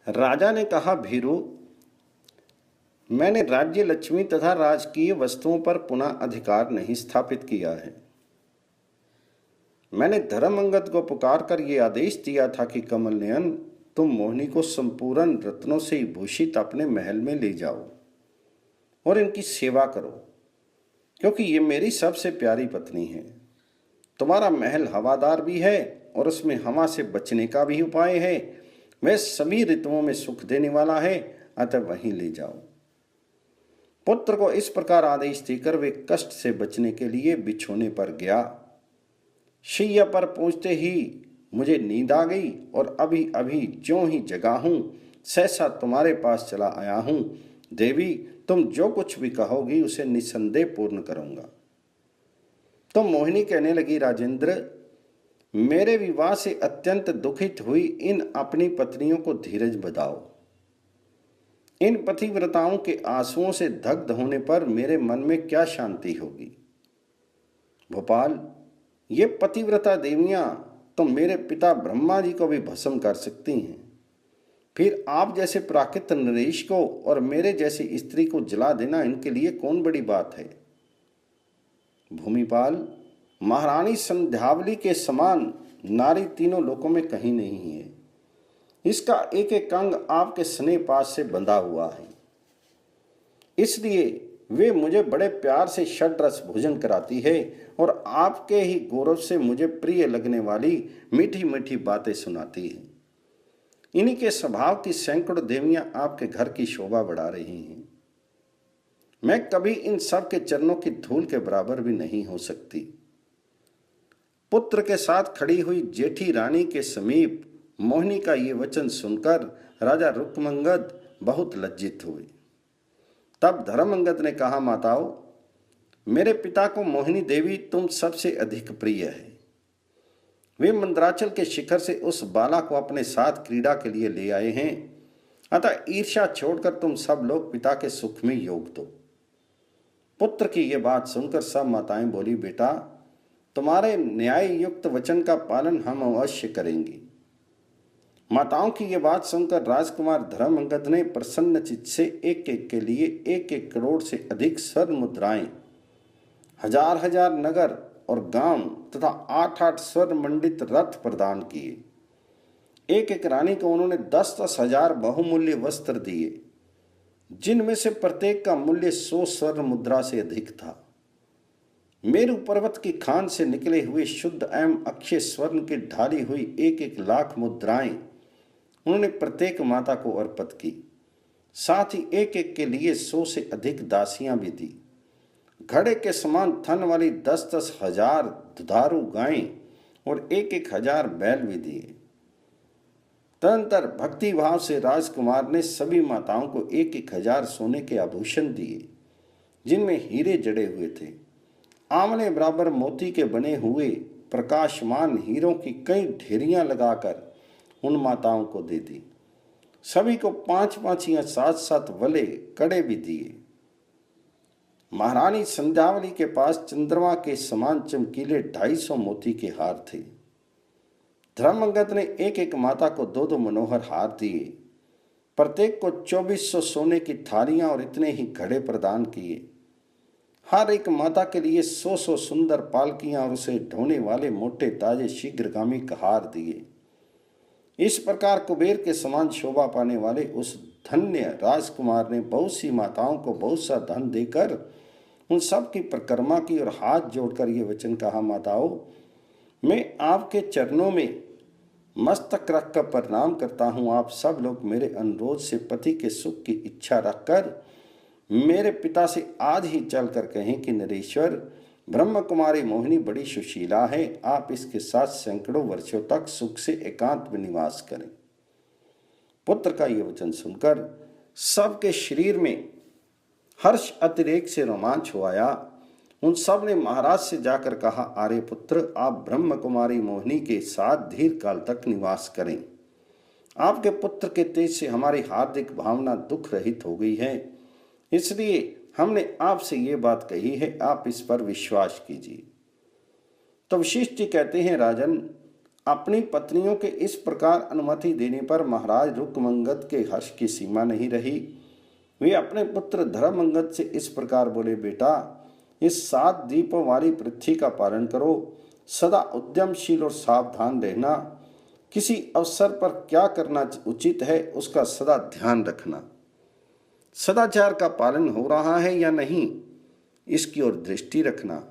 राजा ने कहा, भीरू, मैंने राज्य लक्ष्मी तथा राजकीय वस्तुओं पर पुनः अधिकार नहीं स्थापित किया है। मैंने धर्मअंगद को पुकार कर ये आदेश दिया था कि कमल नयन, तुम मोहिनी को संपूर्ण रत्नों से भूषित अपने महल में ले जाओ और इनकी सेवा करो, क्योंकि ये मेरी सबसे प्यारी पत्नी है। तुम्हारा महल हवादार भी है और उसमें हवा से बचने का भी उपाय है। वह सभी ऋतुओं में सुख देने वाला है, अतः वहीं ले जाओ। पुत्र को इस प्रकार आदेश देकर वे कष्ट से बचने के लिए बिछोने पर गया। शैया पर पहुंचते ही मुझे नींद आ गई और अभी अभी ज्यों ही जगा हूं, सहसा तुम्हारे पास चला आया हूं। देवी, तुम जो कुछ भी कहोगी उसे निसंदेह पूर्ण करूंगा। तो मोहिनी कहने लगी, राजेंद्र, मेरे विवाह से अत्यंत दुखित हुई इन अपनी पत्नियों को धीरज बधाओ। इन पतिव्रताओं के आंसुओं से दग्ध होने पर मेरे मन में क्या शांति होगी। भोपाल, ये पतिव्रता देवियां तो मेरे पिता ब्रह्मा जी को भी भस्म कर सकती हैं, फिर आप जैसे प्राकृत नरेश को और मेरे जैसी स्त्री को जला देना इनके लिए कौन बड़ी बात है। भूमिपाल, महारानी संध्यावली के समान नारी तीनों लोकों में कहीं नहीं है। इसका एक एक अंग आपके स्नेह पास से बंधा हुआ है, इसलिए वे मुझे बड़े प्यार से षड्रस भोजन कराती है और आपके ही गौरव से मुझे प्रिय लगने वाली मीठी मीठी बातें सुनाती है। इन्हीं के स्वभाव की सैकड़ों देवियां आपके घर की शोभा बढ़ा रही हैं। मैं कभी इन सब के चरणों की धूल के बराबर भी नहीं हो सकती। पुत्र के साथ खड़ी हुई जेठी रानी के समीप मोहिनी का ये वचन सुनकर राजा रुक्मंगद बहुत लज्जित हुए। तब धर्मअंगद ने कहा, माताओं, मेरे पिता को मोहिनी देवी तुम सबसे अधिक प्रिय है। वे मंदराचल के शिखर से उस बाला को अपने साथ क्रीड़ा के लिए ले आए हैं, अतः ईर्ष्या छोड़कर तुम सब लोग पिता के सुख में योग दो। पुत्र की यह बात सुनकर सब माताएं बोली, बेटा, तुम्हारे न्याय युक्त वचन का पालन हम अवश्य करेंगे। माताओं की यह बात सुनकर राजकुमार धर्मअंगद ने प्रसन्न चित्त से एक एक के लिए 1-1 करोड़ से अधिक स्वर्ण मुद्राएं, 1000-1000 नगर और गांव तथा 8-8 स्वर्ण मंडित रथ प्रदान किए। एक एक रानी को उन्होंने 10-10 हजार बहुमूल्य वस्त्र दिए, जिनमें से प्रत्येक का मूल्य 100 स्वर्ण मुद्रा से अधिक था। मेरु पर्वत की खान से निकले हुए शुद्ध एवं अक्षय स्वर्ण की ढाली हुई 1-1 लाख मुद्राएं उन्होंने प्रत्येक माता को अर्पित की। साथ ही एक एक के लिए 100 से अधिक दासियां भी दी। घड़े के समान थन वाली 10-10 हजार दुधारू गायें और 1-1 हजार बैल भी दिए। तदंतर भक्ति भाव से राजकुमार ने सभी माताओं को 1-1 हजार सोने के आभूषण दिए, जिनमें हीरे जड़े हुए थे। आमने बराबर मोती के बने हुए प्रकाशमान हीरों की कई ढेरियां लगाकर उन माताओं को दे दी। सभी को 5-5 या 7-7 वले कड़े भी दिए। महारानी संध्यावली के पास चंद्रमा के समान चमकीले 250 मोती के हार थे। धर्मअंगद ने एक एक माता को 2-2 मनोहर हार दिए। प्रत्येक को 2400 सोने की थालियां और इतने ही घड़े प्रदान किए। हर एक माता के लिए 100-100 सुंदर पालकियां और उसे ढोने वाले मोटे ताजे शीघ्रगामी हार दिए। इस प्रकार कुबेर के समान शोभा पाने वाले उस धन्य राजकुमार ने बहुत सी माताओं को बहुत सा धन देकर उन सब की परिक्रमा की और हाथ जोड़कर ये वचन कहा, माताओं, मैं आपके चरणों में मस्तक रखकर प्रणाम करता हूँ। आप सब लोग मेरे अनुरोध से पति के सुख की इच्छा रखकर मेरे पिता से आज ही चलकर कहें कि नरेश्वर, ब्रह्म कुमारी मोहिनी बड़ी सुशीला है, आप इसके साथ सैकड़ों वर्षों तक सुख से एकांत में निवास करें। पुत्र का यह वचन सुनकर सबके शरीर में हर्ष अतिरेक से रोमांच हो आया। उन सब ने महाराज से जाकर कहा, आर्यपुत्र, आप ब्रह्म कुमारी मोहिनी के साथ दीर्घ काल तक निवास करें। आपके पुत्र के तेज से हमारी हार्दिक भावना दुख रहित हो गई है, इसलिए हमने आपसे ये बात कही है, आप इस पर विश्वास कीजिए। तो वशिष्ठ जी कहते हैं, राजन, अपनी पत्नियों के इस प्रकार अनुमति देने पर महाराज रुक्मंगद के हर्ष की सीमा नहीं रही। वे अपने पुत्र धर्मंगद से इस प्रकार बोले, बेटा, इस 7 दीपों वाली पृथ्वी का पालन करो, सदा उद्यमशील और सावधान रहना, किसी अवसर पर क्या करना उचित है उसका सदा ध्यान रखना, सदाचार का पालन हो रहा है या नहीं इसकी ओर दृष्टि रखना,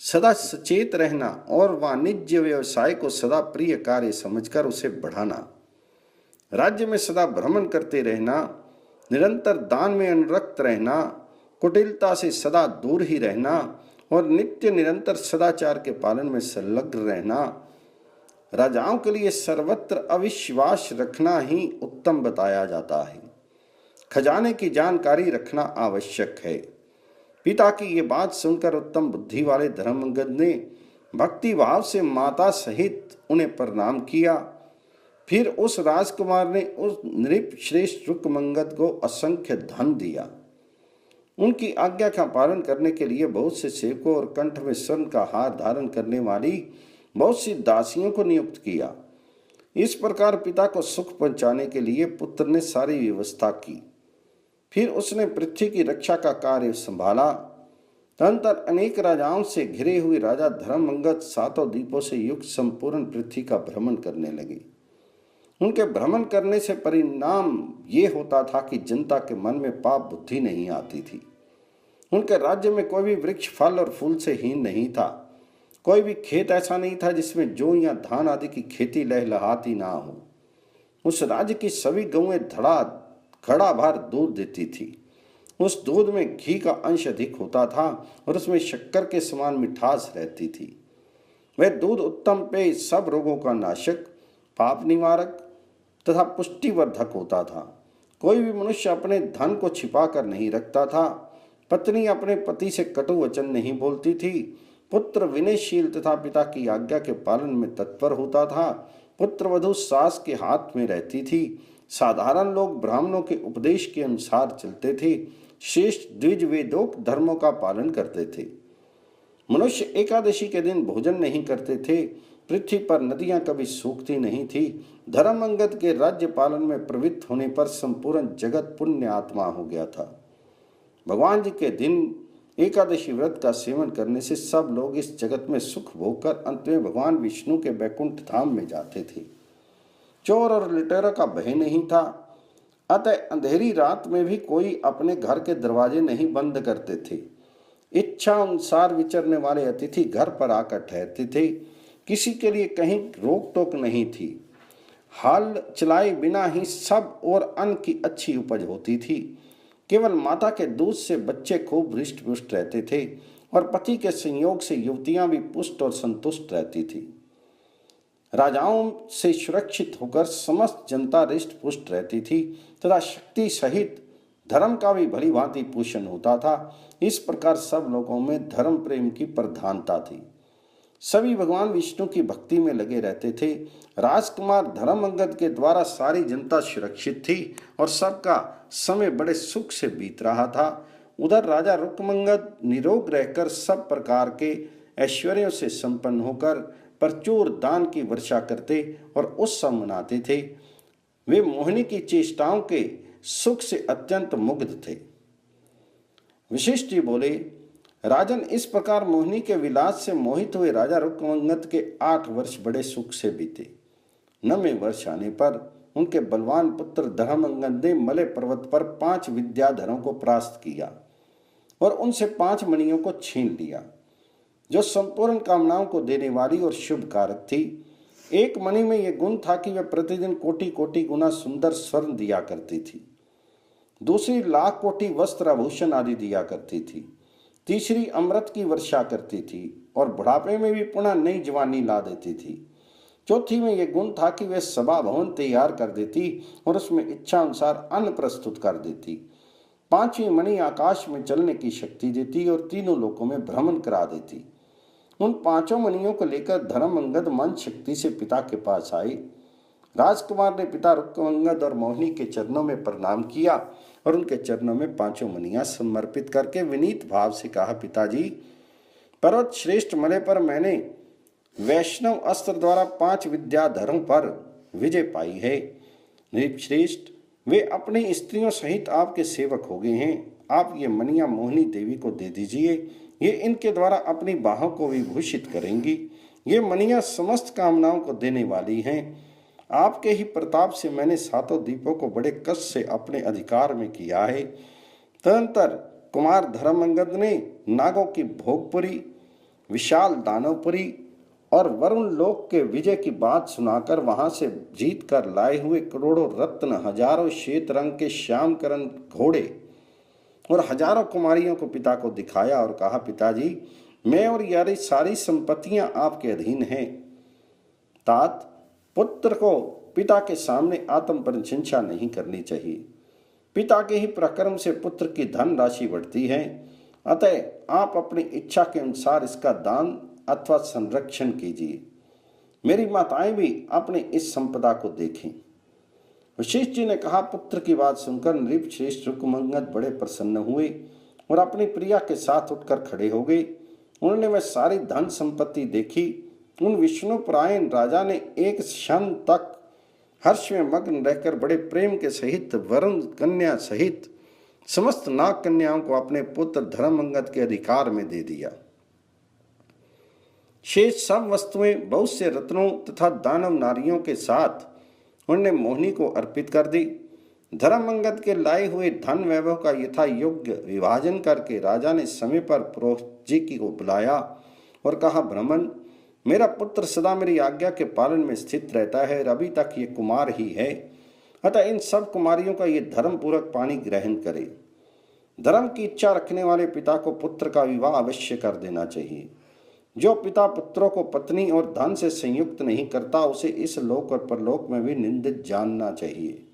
सदा सचेत रहना और वाणिज्य व्यवसाय को सदा प्रिय कार्य समझकर उसे बढ़ाना, राज्य में सदा भ्रमण करते रहना, निरंतर दान में अनुरक्त रहना, कुटिलता से सदा दूर ही रहना और नित्य निरंतर सदाचार के पालन में संलग्न रहना। राजाओं के लिए सर्वत्र अविश्वास रखना ही उत्तम बताया जाता है। खजाने की जानकारी रखना आवश्यक है। पिता की ये बात सुनकर उत्तम बुद्धि वाले धर्मंगद ने भक्ति भाव से माता सहित उन्हें प्रणाम किया। फिर उस राजकुमार ने उस नृप श्रेष्ठ रुक्मंगद को असंख्य धन दिया। उनकी आज्ञा का पालन करने के लिए बहुत से सेवकों और कंठ में स्वर्ण का हार धारण करने वाली बहुत सी दासियों को नियुक्त किया। इस प्रकार पिता को सुख पहुंचाने के लिए पुत्र ने सारी व्यवस्था की। फिर उसने पृथ्वी की रक्षा का कार्य संभाला। तदंतर अनेक राजाओं से घिरे हुए राजा धर्मंगद 7 द्वीपों से युक्त संपूर्ण पृथ्वी का भ्रमण करने लगे। उनके भ्रमण करने से परिणाम ये होता था कि जनता के मन में पाप बुद्धि नहीं आती थी। उनके राज्य में कोई भी वृक्ष फल और फूल से हीन नहीं था। कोई भी खेत ऐसा नहीं था जिसमें जौ या धान आदि की खेती लहलहाती ना हो। उस राज्य की सभी गौएं घड़ा भर दूध देती थी। उस दूध में घी का अंश अधिक होता था और उसमें शक्कर के समान मिठास रहती थी। वह दूध उत्तम पेय, सब रोगों का नाशक, पाप निवारक तथा पुष्टिवर्धक होता था। कोई भी मनुष्य अपने धन को छिपा कर नहीं रखता था। पत्नी अपने पति से कटु वचन नहीं बोलती थी। पुत्र विनयशील तथा पिता की आज्ञा के पालन में तत्पर होता था। पुत्र वधू सास के हाथ में रहती थी। साधारण लोग ब्राह्मणों के उपदेश के अनुसार चलते थे। श्रेष्ठ द्विज वेदोक्त धर्मों का पालन करते थे। मनुष्य एकादशी के दिन भोजन नहीं करते थे। पृथ्वी पर नदियां कभी सूखती नहीं थी। धर्मंगद के राज्य पालन में प्रवृत्त होने पर संपूर्ण जगत पुण्य आत्मा हो गया था। भगवान जी के दिन एकादशी व्रत का सेवन करने से सब लोग इस जगत में सुख भोगकर अंत में भगवान विष्णु के बैकुंठ धाम में जाते थे। चोर और लुटेरों का भय नहीं था। अतः अंधेरी रात में भी कोई अपने घर के दरवाजे नहीं बंद करते थे। इच्छा अनुसार विचरने वाले अतिथि घर पर आकर ठहरते थे। किसी के लिए कहीं रोक टोक नहीं थी। हाल चलाए बिना ही सब और अन्न की अच्छी उपज होती थी। केवल माता के दूध से बच्चे खूब हृष्ट पुष्ट रहते थे और पति के संयोग से युवतियां भी पुष्ट और संतुष्ट रहती थी। राजाओं से सुरक्षित होकर समस्त जनता हृष्ट पुष्ट रहती थी तथा शक्ति सहित धर्म का भी भली भांति पोषण होता था। इस प्रकार सब लोगों में धर्म प्रेम की प्रधानता थी। सभी भगवान विष्णु की भक्ति में लगे रहते थे। राजकुमार धर्मंगद के द्वारा सारी जनता सुरक्षित थी और सबका समय बड़े सुख से बीत रहा था। उधर राजा रुक्मंगद निरोग रहकर सब प्रकार के ऐश्वर्यों से संपन्न होकर प्रचुर दान की वर्षा करते और उत्सव मनाते थे। वे मोहिनी की चेष्टाओं के सुख से अत्यंत मुग्ध थे। वशिष्ठ जी बोले, राजन, इस प्रकार मोहिनी के विलास से मोहित हुए राजा रुक्मंगद के 8 वर्ष बड़े सुख से बीते। 9वें वर्ष आने पर उनके बलवान पुत्र धर्मंगद ने मलय पर्वत पर 5 विद्याधरों को परास्त किया और उनसे 5 मणियों को छीन लिया, जो संपूर्ण कामनाओं को देने वाली और शुभ कारक थी। एक मणि में यह गुण था कि वह प्रतिदिन कोटि कोटि गुना सुंदर स्वर्ण दिया करती थी। दूसरी लाख कोटि वस्त्र आभूषण आदि दिया करती थी। तीसरी अमृत की वर्षा करती थी और बुढ़ापे में भी पुनः नई जवानी ला देती थी। चौथी में यह गुण था कि वह सभा भवन तैयार कर देती और उसमें इच्छा अनुसार अन्न प्रस्तुत कर देती। 5वीं मणि आकाश में चलने की शक्ति देती और तीनों लोकों में भ्रमण करा देती। उन 5 मणियों को लेकर धर्मंगद मन शक्ति से पिता के पास आए। राजकुमार ने पिता रुक्मंगद और मोहिनी के चरणों में प्रणाम किया और उनके चरणों में 5 मणियां समर्पित करके विनीत भाव से कहा, पिताजी, पर्वत श्रेष्ठ मलय पर मैंने वैष्णव अस्त्र द्वारा 5 विद्याधरों पर विजय पाई है। नृपश्रेष्ठ, वे अपनी स्त्रियों सहित आपके सेवक हो गए हैं। आप ये मणियां मोहिनी देवी को दे दीजिए, ये इनके द्वारा अपनी बाहों को विभूषित करेंगी। ये मणियां समस्त कामनाओं को देने वाली हैं। आपके ही प्रताप से मैंने 7 द्वीपों को बड़े कष्ट से अपने अधिकार में किया है। तदंतर कुमार धर्मअंगद ने नागों की भोगपुरी, विशाल दानवपुरी और वरुण लोक के विजय की बात सुनाकर वहां से जीत कर लाए हुए करोड़ों रत्न, हजारों श्वेत रंग के श्यामकरण घोड़े और हजारों कुमारियों को पिता को दिखाया और कहा, पिताजी, मैं और यारी सारी संपत्तियां आपके अधीन हैं। तात, पुत्र को पिता के सामने आत्म प्रशंसा नहीं करनी चाहिए। पिता के ही प्रकर्म से पुत्र की धन राशि बढ़ती है। अतः आप अपनी इच्छा के अनुसार इसका दान अथवा संरक्षण कीजिए। मेरी माताएं भी अपने इस संपदा को देखें। वशिष्ठ जी ने कहा, पुत्र की बात सुनकर नृपश्रेष्ठ रुक्मंगद बड़े प्रसन्न हुए और अपनी प्रिया के साथ उठकर खड़े हो गए। उन्होंने वह सारी धन संपत्ति देखी। उन विष्णुपरायण राजा ने एक क्षण तक हर्ष में मग्न रहकर बड़े प्रेम के सहित वरुण कन्या सहित समस्त नाग कन्याओं को अपने पुत्र धर्मअंगद के अधिकार में दे दिया। शेष सब वस्तुएं बहुत से रत्नों तथा दानव नारियों के साथ उन्होंने मोहिनी को अर्पित कर दी। धर्मअंगद के लाए हुए धन वैभव का यथा योग्य विभाजन करके राजा ने समय पर पुरोहित जी को बुलाया और कहा, ब्राह्मण, मेरा पुत्र सदा मेरी आज्ञा के पालन में स्थित रहता है और अभी तक ये कुमार ही है। अतः इन सब कुमारियों का ये धर्म पूर्वक पानी ग्रहण करे। धर्म की इच्छा रखने वाले पिता को पुत्र का विवाह अवश्य कर देना चाहिए। जो पिता पुत्रों को पत्नी और धन से संयुक्त नहीं करता, उसे इस लोक और परलोक में भी निंदित जानना चाहिए।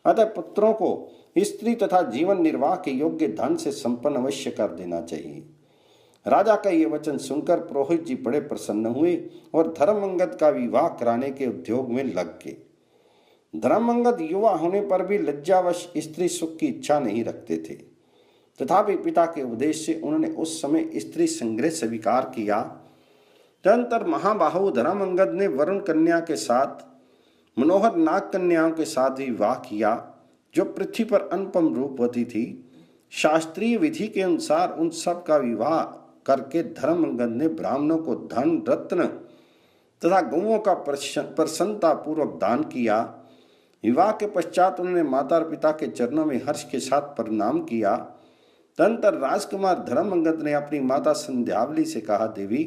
अतः पुत्रों को स्त्री तथा जीवन निर्वाह के योग्य धन से संपन्न अवश्य कर देना चाहिए। राजा का ये वचन सुनकर पुरोहित जी बड़े प्रसन्न हुए और धर्मअंगद का विवाह कराने के उद्योग में लग गए। धर्मअंगद युवा होने पर भी लज्जावश स्त्री सुख की इच्छा नहीं रखते थे। तथापि पिता के उपदेश से उन्होंने उस समय स्त्री संग्रह स्वीकार किया। तदंतर महाबाहु धर्मअंगद ने वरुण कन्या के साथ मनोहर नाग कन्याओं के साथ विवाह किया, जो पृथ्वी पर अनुपम रूपवती थी। शास्त्रीय विधि के अनुसार उन सब का विवाह करके धर्मअंगद ने ब्राह्मणों को धन, रत्न तथा गौओं का प्रसन्नता पूर्वक दान किया। विवाह के पश्चात उन्होंने माता और पिता के चरणों में हर्ष के साथ प्रणाम किया। तदंतर राजकुमार धर्मअंगद ने अपनी माता संध्यावली से कहा, देवी,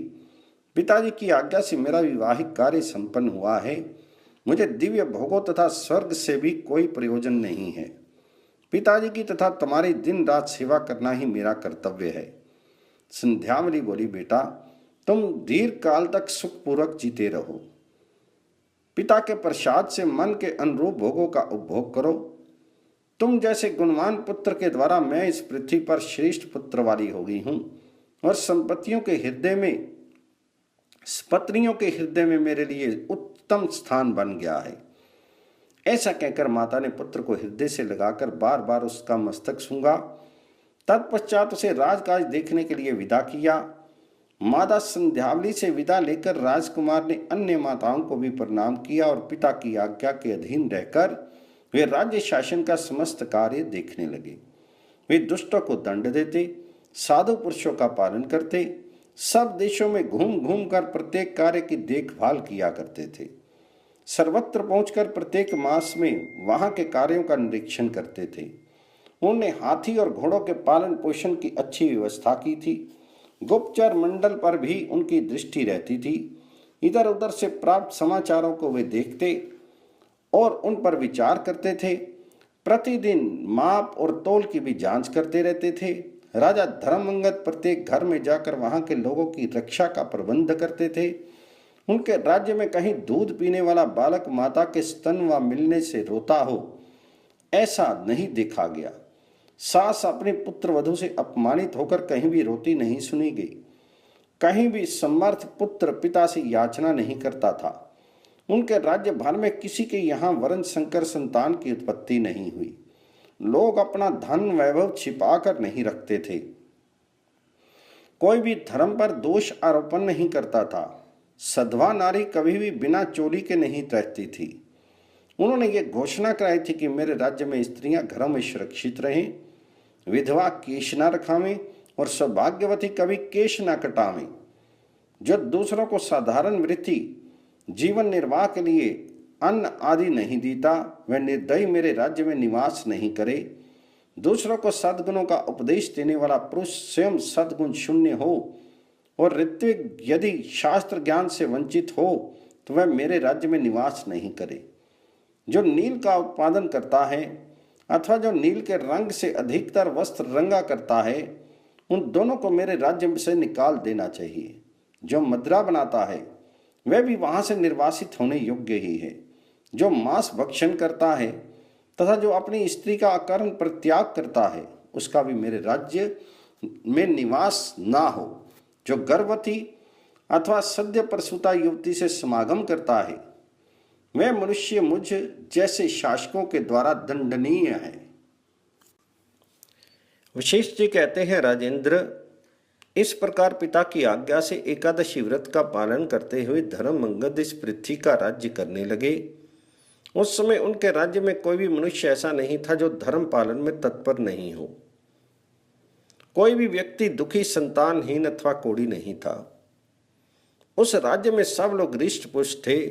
पिताजी की आज्ञा से मेरा विवाहिक कार्य संपन्न हुआ है। मुझे दिव्य भोगों तथा स्वर्ग से भी कोई प्रयोजन नहीं है। पिताजी की तथा तुम्हारी दिन रात सेवा करना ही मेरा कर्तव्य है। संध्यावली बोली, बेटा, तुम दीर्घ काल तक सुखपूर्वक जीते रहो। पिता के प्रसाद से मन के अनुरूप भोगों का उपभोग करो। तुम जैसे गुणवान पुत्र के द्वारा मैं इस पृथ्वी पर श्रेष्ठ पुत्र वाली हो गई हूं और पत्नियों के हृदय में मेरे लिए उत्तम स्थान बन गया है। ऐसा कहकर माता ने पुत्र को हृदय से लगाकर बार बार उसका मस्तक सूंघा। तत्पश्चात उसे राजकाज देखने के लिए विदा किया। माता संध्यावली से विदा लेकर राजकुमार ने अन्य माताओं को भी प्रणाम किया और पिता की आज्ञा के अधीन रहकर वे राज्य शासन का समस्त कार्य देखने लगे। वे दुष्टों को दंड देते, साधु पुरुषों का पालन करते, सब देशों में घूम घूम कर प्रत्येक कार्य की देखभाल किया करते थे। सर्वत्र पहुंचकर प्रत्येक मास में वहां के कार्यों का निरीक्षण करते थे। उन्होंने हाथी और घोड़ों के पालन पोषण की अच्छी व्यवस्था की थी। गुप्तचर मंडल पर भी उनकी दृष्टि रहती थी। इधर उधर से प्राप्त समाचारों को वे देखते और उन पर विचार करते थे। प्रतिदिन माप और तोल की भी जांच करते रहते थे। राजा धर्मअंगद प्रत्येक घर में जाकर वहां के लोगों की रक्षा का प्रबंध करते थे। उनके राज्य में कहीं दूध पीने वाला बालक माता के स्तन व मिलने से रोता हो, ऐसा नहीं देखा गया। सास अपने पुत्र वधू से अपमानित होकर कहीं भी रोती नहीं सुनी गई। कहीं भी समर्थ पुत्र पिता से याचना नहीं करता था। उनके राज्य भर में किसी के यहाँ वर्ण संकर संतान की उत्पत्ति नहीं हुई। लोग अपना धन वैभव छिपा कर नहीं रखते थे। कोई भी धर्म पर दोष आरोपण नहीं करता था। सधवा नारी कभी भी बिना चोली के नहीं रहती थी। उन्होंने ये घोषणा कराई थी कि मेरे राज्य में स्त्रियां घरों में सुरक्षित रहें, विधवा केश न रखावें और सौभाग्यवती कभी केश न कटावें। जो दूसरों को साधारण वृत्ति जीवन निर्वाह के लिए अन्न आदि नहीं देता, वह निर्दयी मेरे राज्य में निवास नहीं करे। दूसरों को सद्गुणों का उपदेश देने वाला पुरुष स्वयं सद्गुण शून्य हो और ऋत्विक यदि शास्त्र ज्ञान से वंचित हो तो वह मेरे राज्य में निवास नहीं करे। जो नील का उत्पादन करता है अथवा जो नील के रंग से अधिकतर वस्त्र रंगा करता है, उन दोनों को मेरे राज्य से निकाल देना चाहिए। जो मदिरा बनाता है वह भी वहां से निर्वासित होने योग्य ही है। जो मांस भक्षण करता है तथा जो अपनी स्त्री का अकारण परित्याग करता है, उसका भी मेरे राज्य में निवास ना हो। जो गर्भवती अथवा सद्य प्रसूता युवती से समागम करता है, वह मनुष्य मुझ जैसे शासकों के द्वारा दंडनीय है। वशिष्ठ जी कहते हैं, राजेंद्र, इस प्रकार पिता की आज्ञा से एकादशी व्रत का पालन करते हुए धर्मंगद इस पृथ्वी का राज्य करने लगे। उस समय उनके राज्य में कोई भी मनुष्य ऐसा नहीं था जो धर्म पालन में तत्पर नहीं हो। कोई भी व्यक्ति दुखी, संतानहीन अथवा कोढ़ी नहीं था। उस राज्य में सब लोग हृष्ट पुष्ट थे।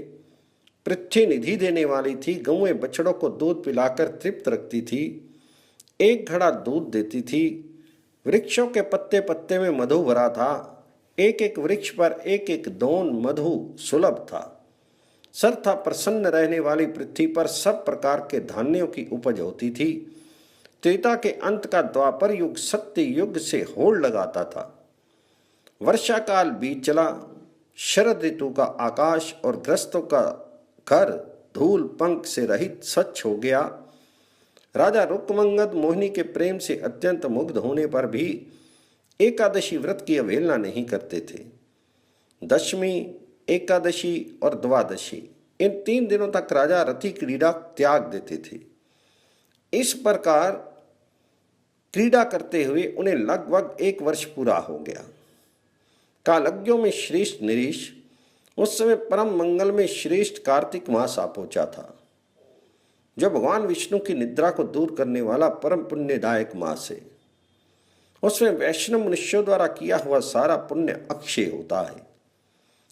पृथ्वी निधि देने वाली थी, गौएं बछड़ों को दूध पिलाकर तृप्त रखती थी, एक घड़ा दूध देती थी। वृक्षों के पत्ते पत्ते में मधु भरा था, एक एक वृक्ष पर एक एक दोन मधु सुलभ था। सर्वथा प्रसन्न रहने वाली पृथ्वी पर सब प्रकार के धान्यों की उपज होती थी। त्रेता के अंत का द्वापर युग सत्य युग से होड़ लगाता था। वर्षा काल बीत चला, शरद ऋतु का आकाश और ग्रस्तों का घर धूल पंख से रहित स्वच्छ हो गया। राजा रुक्मंगद मोहिनी के प्रेम से अत्यंत मुग्ध होने पर भी एकादशी व्रत की अवहेलना नहीं करते थे। दशमी, एकादशी और द्वादशी, इन 3 दिनों तक राजा रति क्रीड़ा त्याग देते थे। इस प्रकार क्रीड़ा करते हुए उन्हें लगभग 1 वर्ष पूरा हो गया। कालज्ञों में श्रेष्ठ नरेश, उस समय परम मंगल में श्रेष्ठ कार्तिक मास आ पहुंचा था, जो भगवान विष्णु की निद्रा को दूर करने वाला परम पुण्यदायक मास है। उसमें वैष्णव मनुष्यों द्वारा किया हुआ सारा पुण्य अक्षय होता है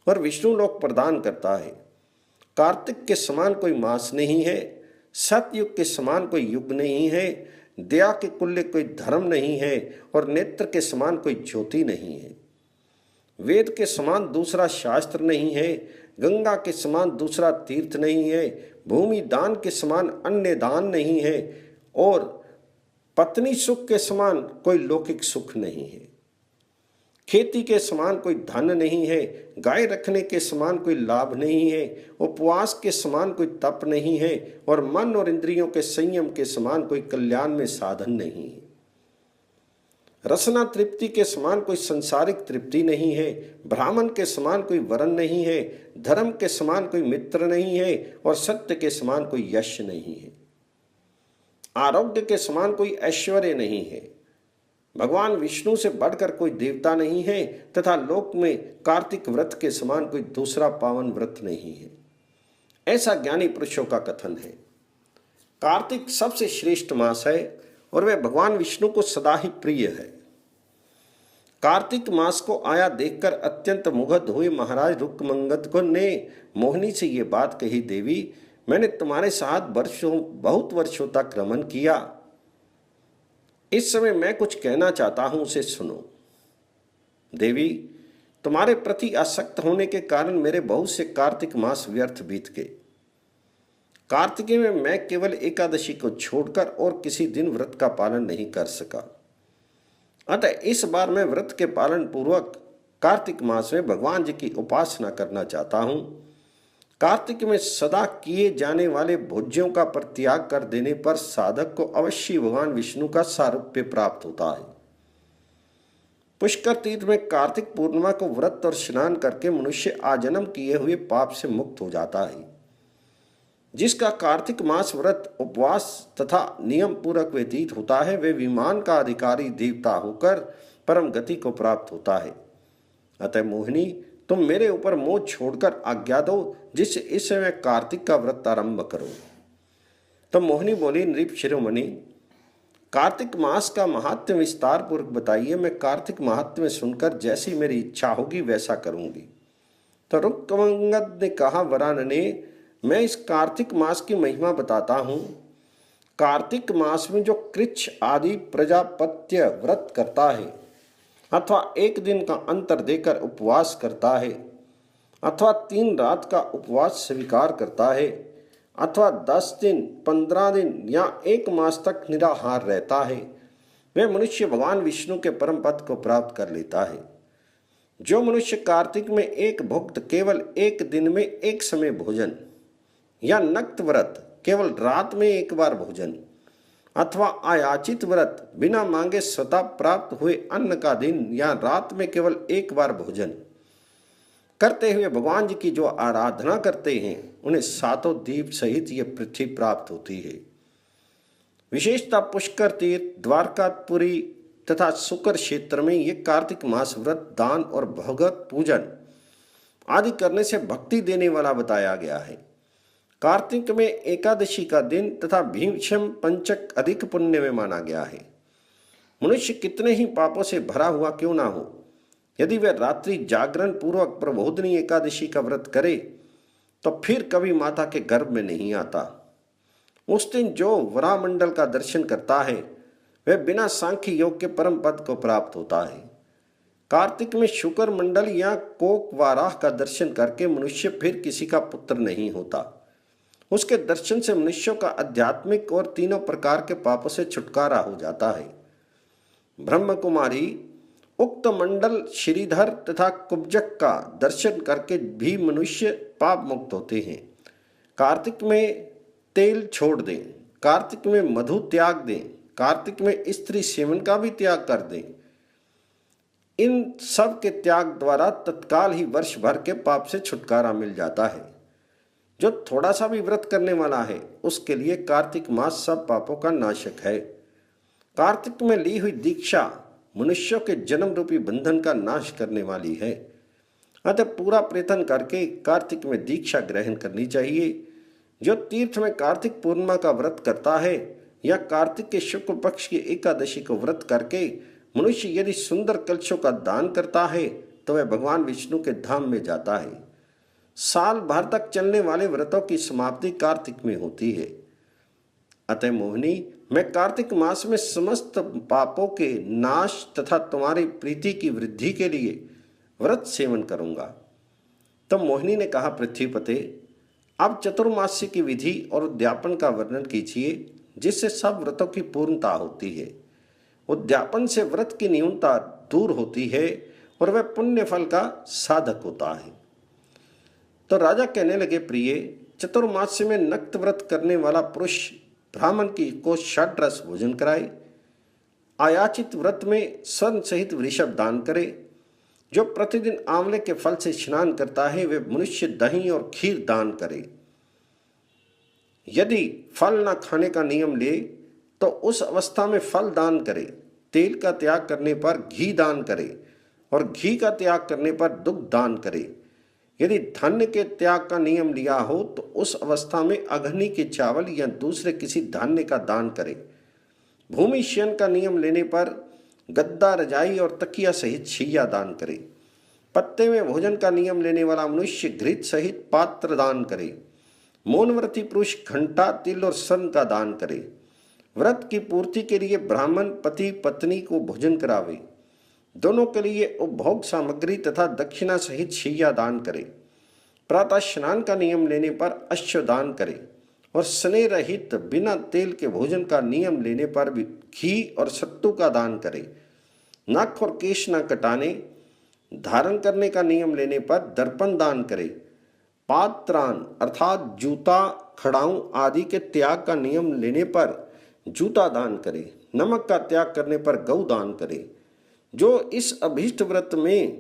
और विष्णु लोक प्रदान करता है। कार्तिक के समान कोई मास नहीं है, सतयुग के समान कोई युग नहीं है, दया के कुल्य कोई धर्म नहीं है और नेत्र के समान कोई ज्योति नहीं है। वेद के समान दूसरा शास्त्र नहीं है, गंगा के समान दूसरा तीर्थ नहीं है, भूमि दान के समान अन्य दान नहीं है और पत्नी सुख के समान कोई लौकिक सुख नहीं है। खेती के समान कोई धन नहीं है, गाय रखने के समान कोई लाभ नहीं है, उपवास के समान कोई तप नहीं है और मन और इंद्रियों के संयम के समान कोई कल्याण में साधन नहीं है। रसना तृप्ति के समान कोई सांसारिक तृप्ति नहीं है, ब्राह्मण के समान कोई वरण नहीं है, धर्म के समान कोई मित्र नहीं है और सत्य के समान कोई यश नहीं है। आरोग्य के समान कोई ऐश्वर्य नहीं है। भगवान विष्णु से बढ़कर कोई देवता नहीं है तथा लोक में कार्तिक व्रत के समान कोई दूसरा पावन व्रत नहीं है। ऐसा ज्ञानी पुरुषों का कथन है। कार्तिक सबसे श्रेष्ठ मास है और वह भगवान विष्णु को सदा ही प्रिय है। कार्तिक मास को आया देखकर अत्यंत मुग्ध हुए महाराज रुक्मंगद को ने मोहिनी से ये बात कही, देवी, मैंने तुम्हारे साथ बहुत वर्षों तक रमन किया। इस समय मैं कुछ कहना चाहता हूं, उसे सुनो। देवी, तुम्हारे प्रति आसक्त होने के कारण मेरे बहुत से कार्तिक मास व्यर्थ बीत गए। कार्तिक में मैं केवल एकादशी को छोड़कर और किसी दिन व्रत का पालन नहीं कर सका। अतः इस बार मैं व्रत के पालन पूर्वक कार्तिक मास में भगवान जी की उपासना करना चाहता हूं। कार्तिक में सदा किए जाने वाले भोज्यों का परित्याग कर देने पर साधक को अवश्य भगवान विष्णु का सारूप्य प्राप्त होता है। पुष्कर तीर्थ में कार्तिक पूर्णिमा को व्रत और स्नान करके मनुष्य आजन्म किए हुए पाप से मुक्त हो जाता है। जिसका कार्तिक मास व्रत, उपवास तथा नियम पूर्वक व्यतीत होता है, वे विमान का अधिकारी देवता होकर परम गति को प्राप्त होता है। अतः मोहिनी, तुम मेरे ऊपर मोह छोड़कर आज्ञा दो, जिससे इस समय कार्तिक का व्रत आरंभ करो। तो मोहिनी बोली, नृप शिरोमणि, कार्तिक मास का महात्म्य विस्तार पूर्वक बताइए। मैं कार्तिक महात्म्य सुनकर जैसी मेरी इच्छा होगी वैसा करूंगी। तो रुक्मंगद ने कहा, वरानने, मैं इस कार्तिक मास की महिमा बताता हूँ। कार्तिक मास में जो कृच्छ आदि प्रजापत्य व्रत करता है, अथवा एक दिन का अंतर देकर उपवास करता है, अथवा 3 रात का उपवास स्वीकार करता है, अथवा 10 दिन, 15 दिन या 1 मास तक निराहार रहता है, वह मनुष्य भगवान विष्णु के परम पद को प्राप्त कर लेता है। जो मनुष्य कार्तिक में एक भुक्त केवल एक दिन में एक समय भोजन, या नक्त व्रत केवल रात में एक बार भोजन, अथवा आयाचित व्रत बिना मांगे स्वतः प्राप्त हुए अन्न का दिन या रात में केवल एक बार भोजन करते हुए भगवान जी की जो आराधना करते हैं, उन्हें 7 दीप सहित ये पृथ्वी प्राप्त होती है। विशेषतः पुष्कर तीर्थ, द्वारकापुरी तथा शुकर क्षेत्र में ये कार्तिक मास व्रत दान और भगवत पूजन आदि करने से भक्ति देने वाला बताया गया है। कार्तिक में एकादशी का दिन तथा भीष्म पंचक अधिक पुण्य में माना गया है। मनुष्य कितने ही पापों से भरा हुआ क्यों ना हो, यदि वह रात्रि जागरण पूर्वक प्रबोधनी एकादशी का व्रत करे तो फिर कभी माता के गर्भ में नहीं आता। उस दिन जो वरामंडल का दर्शन करता है, वह बिना सांख्य योग के परम पद को प्राप्त होता है। कार्तिक में शुकर मंडल या कोक वाराह का दर्शन करके मनुष्य फिर किसी का पुत्र नहीं होता। उसके दर्शन से मनुष्यों का आध्यात्मिक और तीनों प्रकार के पापों से छुटकारा हो जाता है। ब्रह्म कुमारी उक्त मंडल श्रीधर तथा कुब्जक का दर्शन करके भी मनुष्य पाप मुक्त होते हैं। कार्तिक में तेल छोड़ दें, कार्तिक में मधु त्याग दें, कार्तिक में स्त्री सेवन का भी त्याग कर दें। इन सब के त्याग द्वारा तत्काल ही वर्ष भर के पाप से छुटकारा मिल जाता है। जो थोड़ा सा भी व्रत करने वाला है, उसके लिए कार्तिक मास सब पापों का नाशक है। कार्तिक में ली हुई दीक्षा मनुष्यों के जन्म रूपी बंधन का नाश करने वाली है। अतः पूरा प्रयत्न करके कार्तिक में दीक्षा ग्रहण करनी चाहिए। जो तीर्थ में कार्तिक पूर्णिमा का व्रत करता है या कार्तिक के शुक्ल पक्ष की एकादशी को व्रत करके मनुष्य यदि सुंदर कलशों का दान करता है, तो वह भगवान विष्णु के धाम में जाता है। साल भर तक चलने वाले व्रतों की समाप्ति कार्तिक में होती है। अतः मोहिनी, मैं कार्तिक मास में समस्त पापों के नाश तथा तुम्हारी प्रीति की वृद्धि के लिए व्रत सेवन करूंगा। तब मोहिनी ने कहा, पृथ्वीपते, अब चतुर्मास्य की विधि और उद्यापन का वर्णन कीजिए, जिससे सब व्रतों की पूर्णता होती है। उद्यापन से व्रत की न्यूनता दूर होती है और वह पुण्य फल का साधक होता है। तो राजा कहने लगे, प्रिय, चतुर्मास्य में नक्त व्रत करने वाला पुरुष ब्राह्मण की को षड्रस भोजन कराए, आयाचित व्रत में स्वर्ण सहित वृषभ दान करे। जो प्रतिदिन आंवले के फल से स्नान करता है, वे मनुष्य दही और खीर दान करे। यदि फल न खाने का नियम ले तो उस अवस्था में फल दान करे। तेल का त्याग करने पर घी दान करे और घी का त्याग करने पर दुग्ध दान करे। यदि धान्य के त्याग का नियम लिया हो तो उस अवस्था में अग्नि के चावल या दूसरे किसी धान्य का दान करे। भूमि शयन का नियम लेने पर गद्दा, रजाई और तकिया सहित शैया दान करे। पत्ते में भोजन का नियम लेने वाला मनुष्य घृत सहित पात्र दान करे। मौनव्रती पुरुष घंटा, तिल और स्वर्ण का दान करे। व्रत की पूर्ति के लिए ब्राह्मण पति पत्नी को भोजन करावे। दोनों के लिए उपभोग सामग्री तथा दक्षिणा सहित शैया दान करे। प्रातः स्नान का नियम लेने पर अश्व दान करे और स्नेह रहित बिना तेल के भोजन का नियम लेने पर भी घी और सत्तू का दान करे। नख और केश न कटाने, धारण करने का नियम लेने पर दर्पण दान करे। पात्रान अर्थात जूता, खड़ाऊं आदि के त्याग का नियम लेने पर जूता दान करे। नमक का त्याग करने पर गौ दान करे। जो इस अभीष्ट व्रत में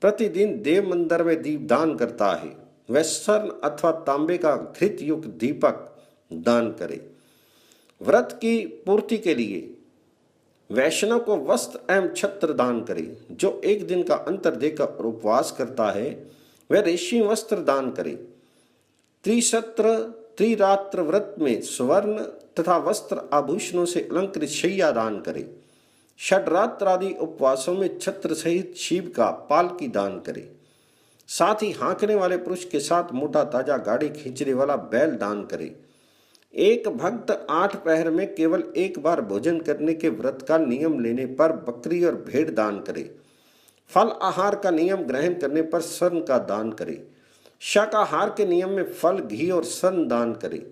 प्रतिदिन देव मंदिर में दीप दान करता है, वह स्वर्ण अथवा तांबे का घृत युक्त दीपक दान करे। व्रत की पूर्ति के लिए वैष्णव को वस्त्र एवं छत्र दान करे। जो एक दिन का अंतर देकर उपवास करता है वह रेशमी वस्त्र दान करे। त्रिसत्र त्रिरात्र व्रत में स्वर्ण तथा वस्त्र आभूषणों से अलंकृत शैया दान करे। षडरात्र आदि उपवासों में छत्र सहित शिव का पालकी दान करे। साथ ही हाँकने वाले पुरुष के साथ मोटा ताजा गाड़ी खींचने वाला बैल दान करे। एक भक्त 8 पहर में केवल एक बार भोजन करने के व्रत का नियम लेने पर बकरी और भेड़ दान करे। फल आहार का नियम ग्रहण करने पर स्वर्ण का दान करे। शाकाहार के नियम में फल, घी और स्वर्ण दान करे।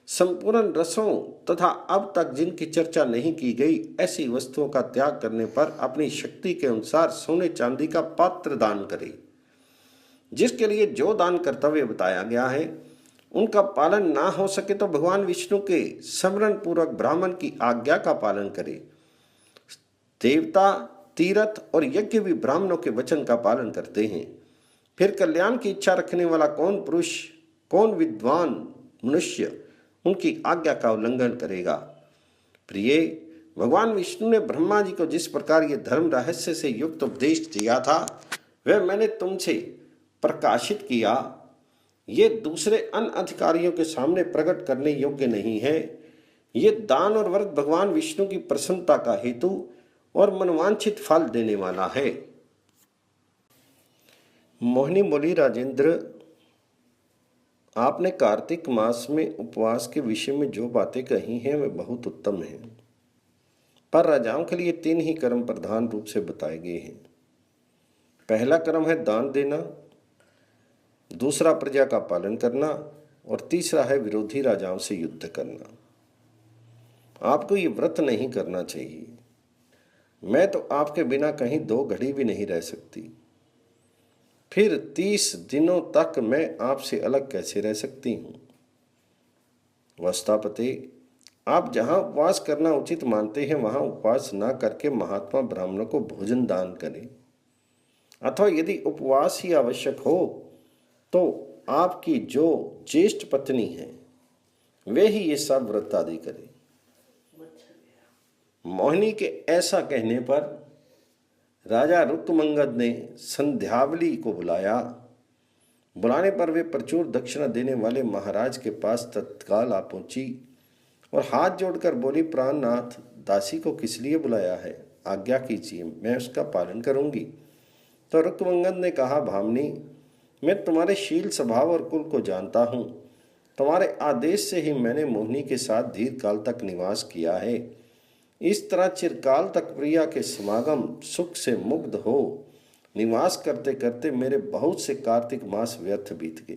संपूर्ण रसों तथा अब तक जिनकी चर्चा नहीं की गई ऐसी वस्तुओं का त्याग करने पर अपनी शक्ति के अनुसार सोने चांदी का पात्र दान करे। जिसके लिए जो दान कर्तव्य बताया गया है उनका पालन ना हो सके तो भगवान विष्णु के स्मरण पूर्वक ब्राह्मण की आज्ञा का पालन करे। देवता, तीर्थ और यज्ञ भी ब्राह्मणों के वचन का पालन करते हैं। फिर कल्याण की इच्छा रखने वाला कौन पुरुष, कौन विद्वान मनुष्य उनकी आज्ञा का उल्लंघन करेगा। प्रिय, भगवान विष्णु ने ब्रह्मा जी को जिस प्रकार ये धर्म रहस्य से युक्त उपदेश दिया था वह मैंने तुमसे प्रकाशित किया। ये दूसरे अन्य अधिकारियों के सामने प्रकट करने योग्य नहीं है। ये दान और व्रत भगवान विष्णु की प्रसन्नता का हेतु और मनवांछित फल देने वाला है। मोहिनी बोली, राजेंद्र, आपने कार्तिक मास में उपवास के विषय में जो बातें कही हैं वे बहुत उत्तम हैं, पर राजाओं के लिए 3 ही कर्म प्रधान रूप से बताए गए हैं। पहला कर्म है दान देना, दूसरा प्रजा का पालन करना और तीसरा है विरोधी राजाओं से युद्ध करना। आपको ये व्रत नहीं करना चाहिए। मैं तो आपके बिना कहीं 2 घड़ी भी नहीं रह सकती। फिर 30 दिनों तक मैं आपसे अलग कैसे रह सकती हूँ। वस्तापते, आप जहाँ उपवास करना उचित मानते हैं वहाँ उपवास ना करके महात्मा ब्राह्मणों को भोजन दान करें, अथवा यदि उपवास ही आवश्यक हो तो आपकी जो ज्येष्ठ पत्नी है वे ही ये सब व्रत आदि करे। मोहिनी के ऐसा कहने पर राजा रुक्मंगद ने संध्यावली को बुलाया। बुलाने पर वे प्रचुर दक्षिणा देने वाले महाराज के पास तत्काल आ पहुंची और हाथ जोड़कर बोली, प्राणनाथ, दासी को किस लिए बुलाया है? आज्ञा कीजिए, मैं उसका पालन करूंगी। तो रुक्मंगद ने कहा, भामिनी, मैं तुम्हारे शील, स्वभाव और कुल को जानता हूँ। तुम्हारे आदेश से ही मैंने मोहिनी के साथ दीर्घ काल तक निवास किया है। इस तरह चिरकाल तक प्रिया के समागम सुख से मुग्ध हो निवास करते करते मेरे बहुत से कार्तिक मास व्यर्थ बीत गए।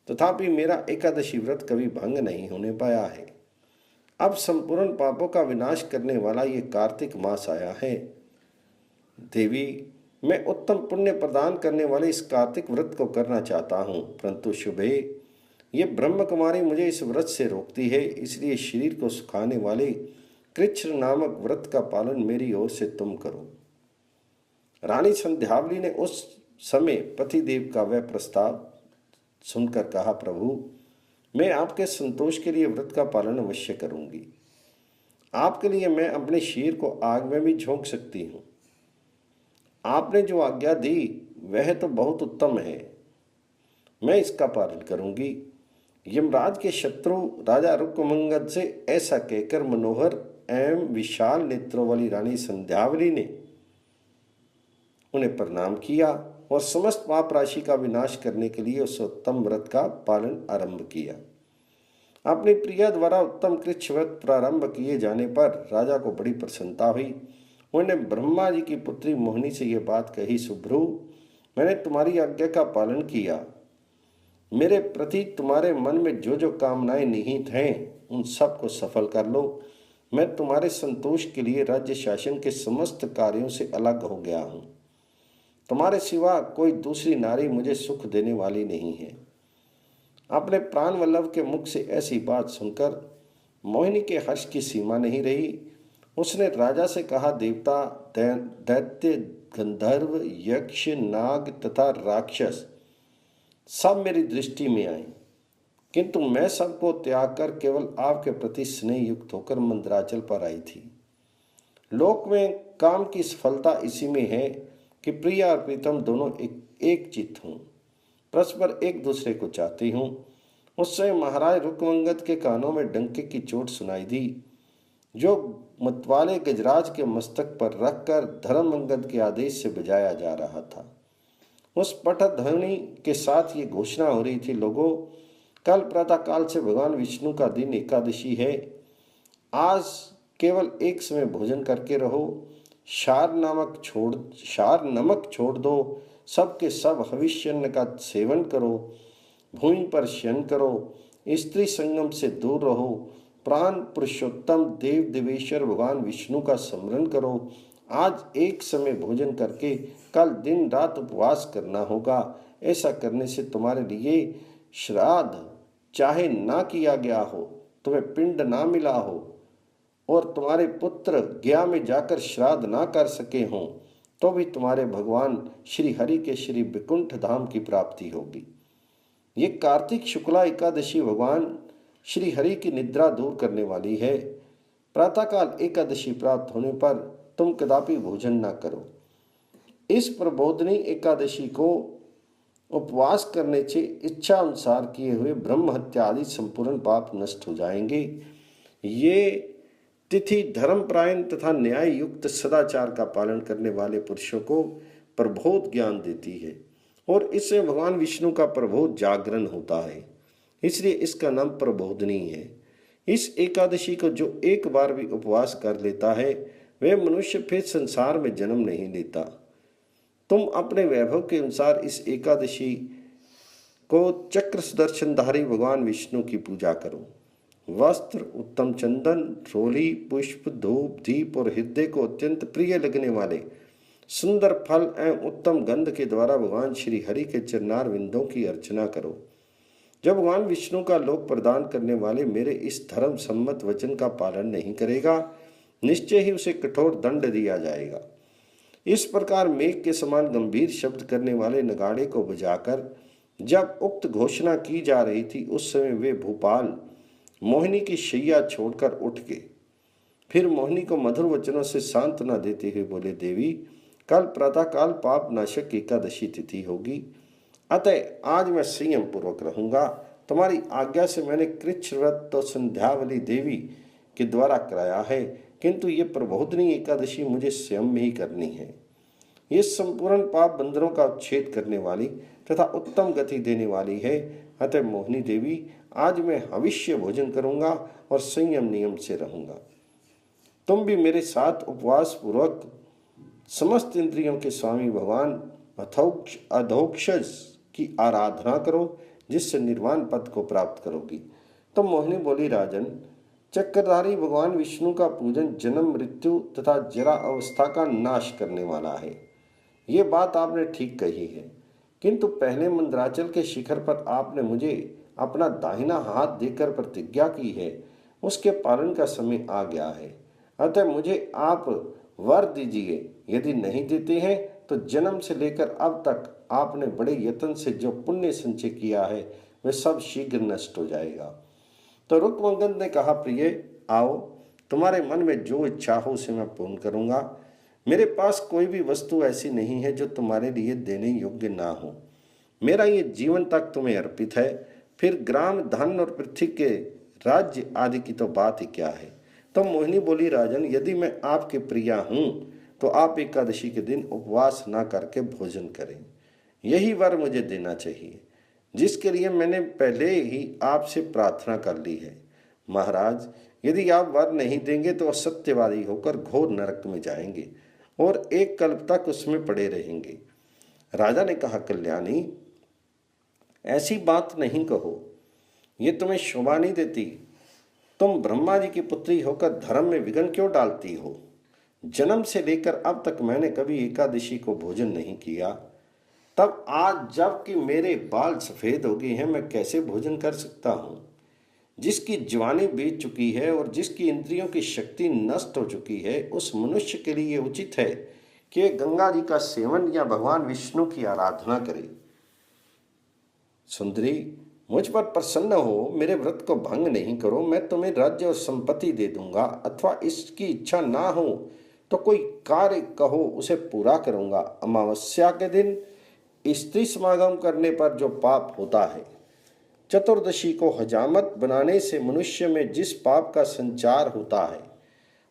तथापि मेरा एकादशी व्रत कभी भंग नहीं होने पाया है। अब संपूर्ण पापों का विनाश करने वाला ये कार्तिक मास आया है। देवी, मैं उत्तम पुण्य प्रदान करने वाले इस कार्तिक व्रत को करना चाहता हूँ, परंतु शुभे, ये ब्रह्म कुमारी मुझे इस व्रत से रोकती है। इसलिए शरीर को सुखाने वाले कृच्छ्र नामक व्रत का पालन मेरी ओर से तुम करो। रानी संध्यावली ने उस समय पतिदेव का वह प्रस्ताव सुनकर कहा, प्रभु, मैं आपके संतोष के लिए व्रत का पालन अवश्य करूंगी। आपके लिए मैं अपने शीर को आग में भी झोंक सकती हूँ। आपने जो आज्ञा दी वह तो बहुत उत्तम है, मैं इसका पालन करूंगी। यमराज के शत्रु राजा रुक्मंगद से ऐसा कहकर मनोहर एवं विशाल नेत्रों वाली रानी संध्यावली ने उन्हें प्रणाम किया और समस्त पाप राशि का विनाश करने के लिए उस उत्तम व्रत का पालन आरंभ किया। अपनी प्रिया द्वारा उत्तम कृच्छ व्रत प्रारंभ किए जाने पर राजा को बड़ी प्रसन्नता हुई। उन्होंने ब्रह्मा जी की पुत्री मोहिनी से यह बात कही, सुभ्रु, मैंने तुम्हारी आज्ञा का पालन किया। मेरे प्रति तुम्हारे मन में जो जो कामनाएं निहित हैं उन सब को सफल कर लो। मैं तुम्हारे संतोष के लिए राज्य शासन के समस्त कार्यों से अलग हो गया हूँ। तुम्हारे सिवा कोई दूसरी नारी मुझे सुख देने वाली नहीं है। अपने प्राण वल्लभ के मुख से ऐसी बात सुनकर मोहिनी के हर्ष की सीमा नहीं रही। उसने राजा से कहा, देवता, दैत्य, गंधर्व, यक्ष, नाग तथा राक्षस सब मेरी दृष्टि में आए, किंतु मैं सबको त्याग कर केवल आपके प्रति स्नेह युक्त होकर मंदराचल पर आई थी। लोक में काम की सफलता इसी में है कि प्रिया और प्रीतम दोनों एक चित्त हों, परस्पर एक दूसरे को चाहते हों। उस समय महाराज रुक्मंगद के कानों में डंके की चोट सुनाई दी, जो मतवाले गजराज के मस्तक पर रखकर धर्मंगद के आदेश से बजाया जा रहा था। उस पटक ध्वनि के साथ ये घोषणा हो रही थी, लोगों, कल प्रातःकाल से भगवान विष्णु का दिन एकादशी है। आज केवल एक समय भोजन करके रहो, शार नमक छोड़ दो, सबके सब हविष्यन्न का सेवन करो, भूमि पर शयन करो, स्त्री संगम से दूर रहो, प्राण पुरुषोत्तम देव देवेश्वर भगवान विष्णु का स्मरण करो। आज एक समय भोजन करके कल दिन रात उपवास करना होगा। ऐसा करने से तुम्हारे लिए श्राद्ध चाहे ना किया गया हो, तुम्हें पिंड ना मिला हो और तुम्हारे पुत्र गया में जाकर श्राद्ध ना कर सके हों, तो भी तुम्हारे भगवान श्री हरि के श्री विकुंठ धाम की प्राप्ति होगी। ये कार्तिक शुक्ला एकादशी भगवान श्री हरि की निद्रा दूर करने वाली है। प्रातःकाल एकादशी प्राप्त होने पर तुम कदापि भोजन ना करो। इस प्रबोधनी एकादशी को उपवास करने से इच्छा अनुसार किए हुए ब्रह्म हत्या आदि संपूर्ण पाप नष्ट हो जाएंगे। ये तिथि धर्मपरायण तथा न्याय युक्त सदाचार का पालन करने वाले पुरुषों को प्रबोध ज्ञान देती है और इससे भगवान विष्णु का प्रबोध जागरण होता है, इसलिए इसका नाम प्रबोधनी है। इस एकादशी को जो एक बार भी उपवास कर लेता है वह मनुष्य फिर संसार में जन्म नहीं लेता। तुम अपने वैभव के अनुसार इस एकादशी को चक्र सुदर्शनधारी भगवान विष्णु की पूजा करो। वस्त्र, उत्तम चंदन, रोली, पुष्प, धूप, दीप और हृदय को अत्यंत प्रिय लगने वाले सुंदर फल एवं उत्तम गंध के द्वारा भगवान श्री हरि के चरणार विंदों की अर्चना करो। जब भगवान विष्णु का लोक प्रदान करने वाले मेरे इस धर्म सम्मत वचन का पालन नहीं करेगा, निश्चय ही उसे कठोर दंड दिया जाएगा। इस प्रकार मेघ के समान गंभीर शब्द करने वाले नगाड़े को बजाकर जब उक्त घोषणा की जा रही थी, उस समय वे भूपाल मोहिनी की शैया छोड़कर उठ गए। फिर मोहिनी को मधुर वचनों से सांत्वना देते हुए बोले, देवी, कल प्रातःकाल पाप नाशक एकादशी तिथि होगी, अतः आज मैं संयम पूर्वक रहूंगा। तुम्हारी आज्ञा से मैंने कृच्छ व्रत तो संध्यावली देवी के द्वारा कराया है, किंतु ये प्रबोधनी एकादशी मुझे स्वयं में ही करनी है। ये संपूर्ण पाप बंधनों का उच्छेद करने वाली तथा उत्तम गति देने वाली है। अतः मोहिनी देवी, आज मैं हविष्य भोजन करूंगा और संयम नियम से रहूंगा। तुम भी मेरे साथ उपवास पूर्वक समस्त इंद्रियों के स्वामी भगवान अधोक्षज की आराधना करो, जिससे निर्वाण पद को प्राप्त करोगी। तो मोहिनी बोली, राजन, चक्रधारी भगवान विष्णु का पूजन जन्म, मृत्यु तथा जरा अवस्था का नाश करने वाला है। ये बात आपने ठीक कही है, किंतु पहले मंदराचल के शिखर पर आपने मुझे अपना दाहिना हाथ देकर प्रतिज्ञा की है, उसके पालन का समय आ गया है। अतः मुझे आप वर दीजिए। यदि नहीं देते हैं तो जन्म से लेकर अब तक आपने बड़े यत्न से जो पुण्य संचय किया है वह सब शीघ्र नष्ट हो जाएगा। तो रुक्मंगद ने कहा, प्रिय, आओ, तुम्हारे मन में जो इच्छा हो उसे मैं पूर्ण करूंगा। मेरे पास कोई भी वस्तु ऐसी नहीं है जो तुम्हारे लिए देने योग्य ना हो। मेरा ये जीवन तक तुम्हें अर्पित है, फिर ग्राम, धन और पृथ्वी के राज्य आदि की तो बात ही क्या है। तो मोहिनी बोली, राजन, यदि मैं आपके प्रिया हूँ तो आप एकादशी के दिन उपवास ना करके भोजन करें। यही वर मुझे देना चाहिए, जिसके लिए मैंने पहले ही आपसे प्रार्थना कर ली है। महाराज, यदि आप वर नहीं देंगे तो असत्यवादी होकर घोर नरक में जाएंगे और एक कल्प तक उसमें पड़े रहेंगे। राजा ने कहा, कल्याणी, ऐसी बात नहीं कहो, ये तुम्हें शोभा नहीं देती। तुम ब्रह्मा जी की पुत्री होकर धर्म में विघ्न क्यों डालती हो? जन्म से लेकर अब तक मैंने कभी एकादशी को भोजन नहीं किया, तब आज जबकि मेरे बाल सफेद हो गए हैं, मैं कैसे भोजन कर सकता हूँ? जिसकी जवानी बीत चुकी है और जिसकी इंद्रियों की शक्ति नष्ट हो चुकी है, उस मनुष्य के लिए उचित है कि गंगा जी का सेवन या भगवान विष्णु की आराधना करे। सुंदरी, मुझ पर प्रसन्न हो, मेरे व्रत को भंग नहीं करो। मैं तुम्हें राज्य और संपत्ति दे दूंगा, अथवा इसकी इच्छा ना हो तो कोई कार्य कहो उसे पूरा करूंगा। अमावस्या के दिन स्त्री समागम करने पर जो पाप होता है, चतुर्दशी को हजामत बनाने से मनुष्य में जिस पाप का संचार होता है,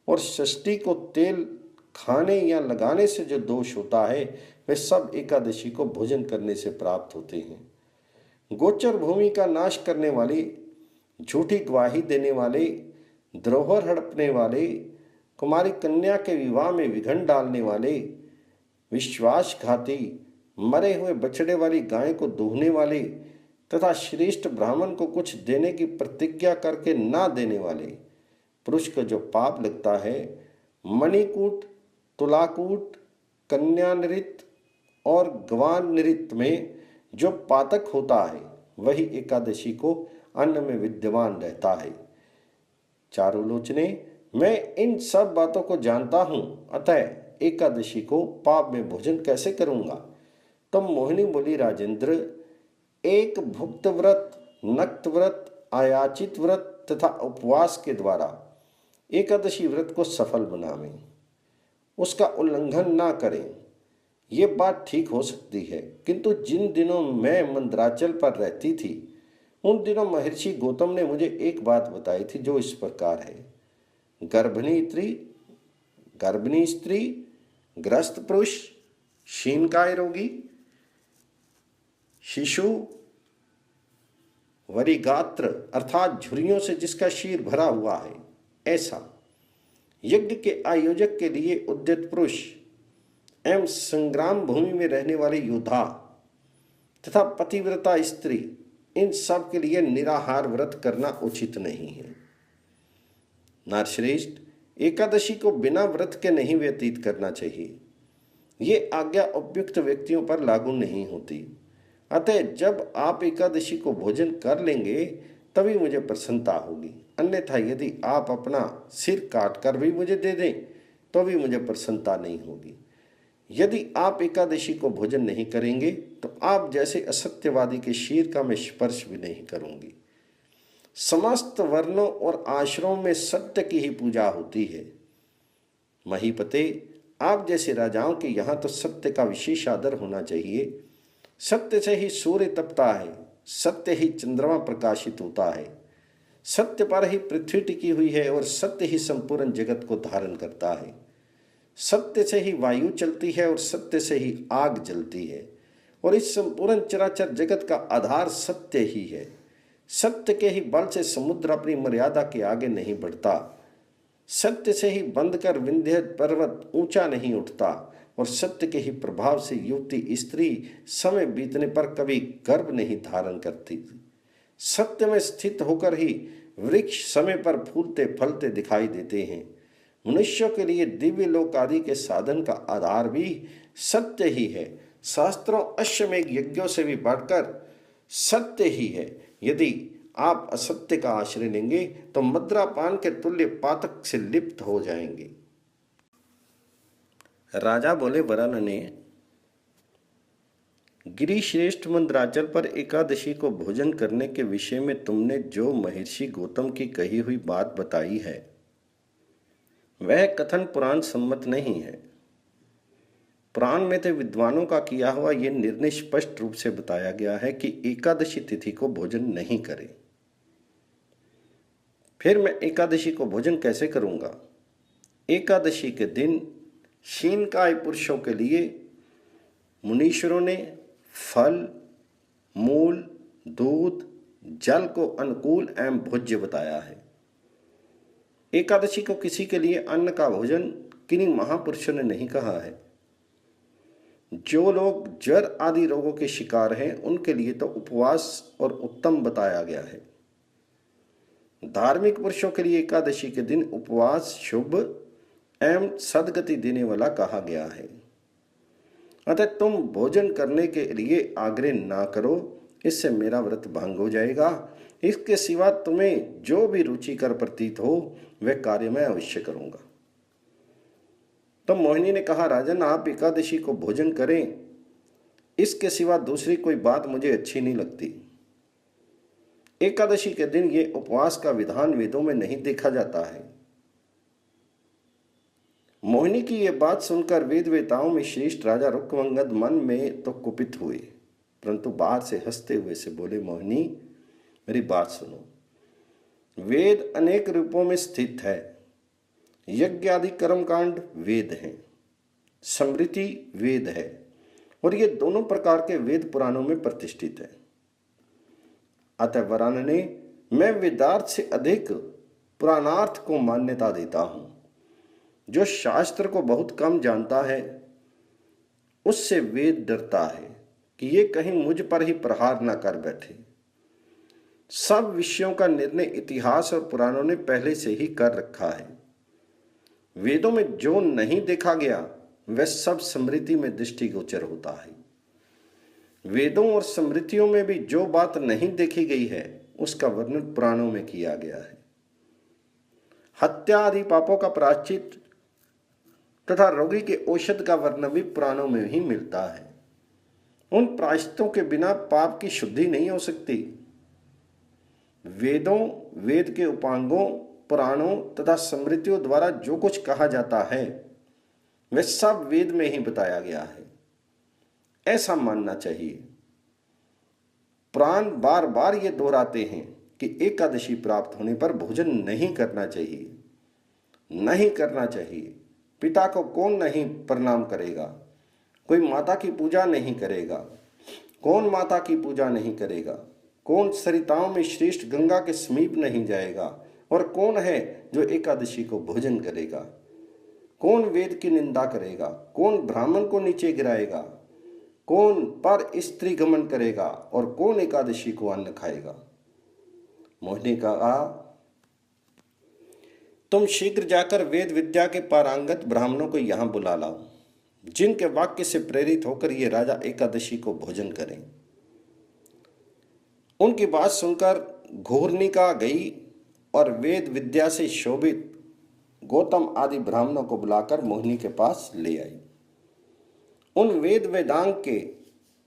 और षष्ठी को तेल खाने या लगाने से जो दोष होता है, वे सब एकादशी को भोजन करने से प्राप्त होते हैं। गोचर भूमि का नाश करने वाले, झूठी गवाही देने वाले, धरोहर हड़पने वाले, कुमारी कन्या के विवाह में विघ्न डालने वाले, विश्वासघाती, मरे हुए बछड़े वाली गाय को दूहने वाले तथा श्रेष्ठ ब्राह्मण को कुछ देने की प्रतिज्ञा करके ना देने वाले पुरुष को जो पाप लगता है, मणिकूट, तुलाकूट, कन्या नृत्य और गवान नृत्य में जो पातक होता है, वही एकादशी को अन्न में विद्यमान रहता है। चारों लोचने, मैं इन सब बातों को जानता हूं, अतः एकादशी को पाप में भोजन कैसे करूंगा? तब मोहिनी बोली, राजेंद्र, एक भुक्त व्रत, नक्त व्रत, आयाचित व्रत तथा उपवास के द्वारा एकादशी व्रत को सफल बनावें, उसका उल्लंघन ना करें। ये बात ठीक हो सकती है, किंतु जिन दिनों मैं मंदराचल पर रहती थी, उन दिनों महर्षि गौतम ने मुझे एक बात बताई थी जो इस प्रकार है। गर्भिणी स्त्री, ग्रस्त पुरुष, क्षीणकाय रोगी, शिशु, वरिगात्र अर्थात झुर्रियों से जिसका शीर भरा हुआ है, ऐसा यज्ञ के आयोजक के लिए उद्यत पुरुष एवं संग्राम भूमि में रहने वाले योद्धा तथा पतिव्रता स्त्री, इन सब के लिए निराहार व्रत करना उचित नहीं है। नारश्रेष्ठ, एकादशी को बिना व्रत के नहीं व्यतीत करना चाहिए। ये आज्ञा उपयुक्त व्यक्तियों पर लागू नहीं होती। अतः जब आप एकादशी को भोजन कर लेंगे तभी मुझे प्रसन्नता होगी, अन्यथा यदि आप अपना सिर काट कर भी मुझे दे दें तो भी मुझे प्रसन्नता नहीं होगी। यदि आप एकादशी को भोजन नहीं करेंगे तो आप जैसे असत्यवादी के शीर का मैं स्पर्श भी नहीं करूंगी। समस्त वर्णों और आश्रमों में सत्य की ही पूजा होती है। महीपते, आप जैसे राजाओं के यहाँ तो सत्य का विशेष आदर होना चाहिए। सत्य से ही सूर्य तपता है, सत्य ही चंद्रमा प्रकाशित होता है, सत्य पर ही पृथ्वी टिकी हुई है और सत्य ही संपूर्ण जगत को धारण करता है। सत्य से ही वायु चलती है और सत्य से ही आग जलती है, और इस संपूर्ण चराचर जगत का आधार सत्य ही है। सत्य के ही बल से समुद्र अपनी मर्यादा के आगे नहीं बढ़ता। सत्य से ही बंध कर विंध्य पर्वत ऊंचा नहीं उठता, और सत्य के ही प्रभाव से युवती स्त्री समय बीतने पर कभी गर्भ नहीं धारण करती। सत्य में स्थित होकर ही वृक्ष समय पर फूलते फलते दिखाई देते हैं। मनुष्यों के लिए दिव्य लोक आदि के साधन का आधार भी सत्य ही है। शास्त्रों अश्वमेघ यज्ञों से भी बढ़कर सत्य ही है। यदि आप असत्य का आश्रय लेंगे तो मद्रापान के तुल्य पातक से लिप्त हो जाएंगे। राजा बोले, वरन ने, गिरिश्रेष्ठ मंदराचल पर एकादशी को भोजन करने के विषय में तुमने जो महर्षि गौतम की कही हुई बात बताई है, वह कथन पुराण सम्मत नहीं है। पुराण में तो विद्वानों का किया हुआ यह निर्णय स्पष्ट रूप से बताया गया है कि एकादशी तिथि को भोजन नहीं करें। फिर मैं एकादशी को भोजन कैसे करूंगा? एकादशी के दिन क्षीणकाय पुरुषों के लिए मुनीश्वरों ने फल, मूल, दूध, जल को अनुकूल एवं भोज्य बताया है। एकादशी को किसी के लिए अन्न का भोजन किन्हीं महापुरुषों ने नहीं कहा है। जो लोग ज्वर आदि रोगों के शिकार हैं, उनके लिए तो उपवास और उत्तम बताया गया है। धार्मिक पुरुषों के लिए एकादशी के दिन उपवास शुभ एवं सद्गति देने वाला कहा गया है। अतः तुम भोजन करने के लिए आग्रह ना करो, इससे मेरा व्रत भंग हो जाएगा। इसके सिवा तुम्हें जो भी रुचिकर प्रतीत हो वह कार्य मैं अवश्य करूंगा। तो मोहिनी ने कहा, राजन, आप एकादशी को भोजन करें, इसके सिवा दूसरी कोई बात मुझे अच्छी नहीं लगती। एकादशी के दिन ये उपवास का विधान वेदों में नहीं देखा जाता है। मोहिनी की ये बात सुनकर वेद वेताओं में श्रेष्ठ राजा रुक्मंगद मन में तो कुपित हुए, परंतु बाहर से हंसते हुए से बोले, मोहिनी मेरी बात सुनो। वेद अनेक रूपों में स्थित है। यज्ञ आदि कर्मकांड वेद हैं, स्मृति वेद है, और ये दोनों प्रकार के वेद पुराणों में प्रतिष्ठित है। अतः वरानने, मैं वेदार्थ से अधिक पुराणार्थ को मान्यता देता हूं। जो शास्त्र को बहुत कम जानता है उससे वेद डरता है कि ये कहीं मुझ पर ही प्रहार न कर बैठे। सब विषयों का निर्णय इतिहास और पुराणों ने पहले से ही कर रखा है। वेदों में जो नहीं देखा गया वह सब स्मृति में दृष्टिगोचर होता है। वेदों और स्मृतियों में भी जो बात नहीं देखी गई है उसका वर्णन पुराणों में किया गया है। हत्या आदि पापों का प्रायश्चित तथा रोगी के औषध का वर्णन भी पुराणों में ही मिलता है। उन प्रायश्चितों के बिना पाप की शुद्धि नहीं हो सकती। वेदों, वेद के उपांगों, पुराणों तथा स्मृतियों द्वारा जो कुछ कहा जाता है वह सब वेद में ही बताया गया है, ऐसा मानना चाहिए। पुराण बार बार ये दोहराते हैं कि एकादशी प्राप्त होने पर भोजन नहीं करना चाहिए, नहीं करना चाहिए। पिता को कौन नहीं प्रणाम करेगा? कोई माता की पूजा नहीं करेगा। कौन माता की पूजा नहीं करेगा? कौन सरिताओं में श्रेष्ठ गंगा के समीप नहीं जाएगा? और कौन है जो एकादशी को भोजन करेगा? कौन वेद की निंदा करेगा? कौन ब्राह्मण को नीचे गिराएगा? कौन पर स्त्री गमन करेगा? और कौन एकादशी को अन्न खाएगा? मोहिनी कहा, तुम शीघ्र जाकर वेद विद्या के पारंगत ब्राह्मणों को यहां बुला लाओ, जिनके वाक्य से प्रेरित होकर ये राजा एकादशी को भोजन करें। उनकी बात सुनकर घूर्णिका गई और वेद विद्या से शोभित गौतम आदि ब्राह्मणों को बुलाकर मोहिनी के पास ले आई। उन वेद वेदांग के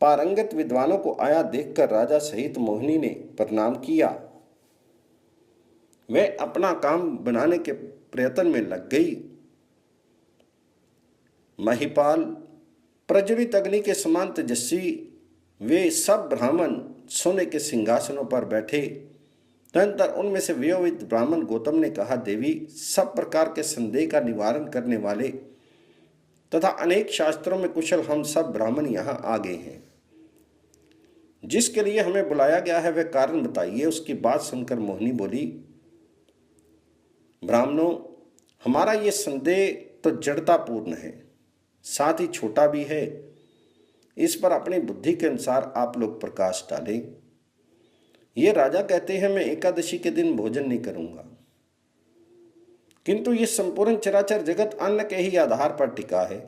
पारंगत विद्वानों को आया देखकर राजा सहित मोहिनी ने प्रणाम किया। वह अपना काम बनाने के प्रयत्न में लग गई। महिपाल प्रज्वलित अग्नि के समान तेजस्वी वे सब ब्राह्मण सोने के सिंहासनों पर बैठे। तदनंतर उनमें से वयोवृद्ध ब्राह्मण गौतम ने कहा, देवी, सब प्रकार के संदेह का निवारण करने वाले तथा अनेक शास्त्रों में कुशल हम सब ब्राह्मण यहाँ आ गए हैं। जिसके लिए हमें बुलाया गया है वह कारण बताइए। उसकी बात सुनकर मोहिनी बोली, ब्राह्मणों, हमारा ये संदेह तो जड़तापूर्ण है, साथ ही छोटा भी है। इस पर अपनी बुद्धि के अनुसार आप लोग प्रकाश डालें। ये राजा कहते हैं मैं एकादशी के दिन भोजन नहीं करूंगा, किंतु ये संपूर्ण चराचर जगत अन्न के ही आधार पर टिका है।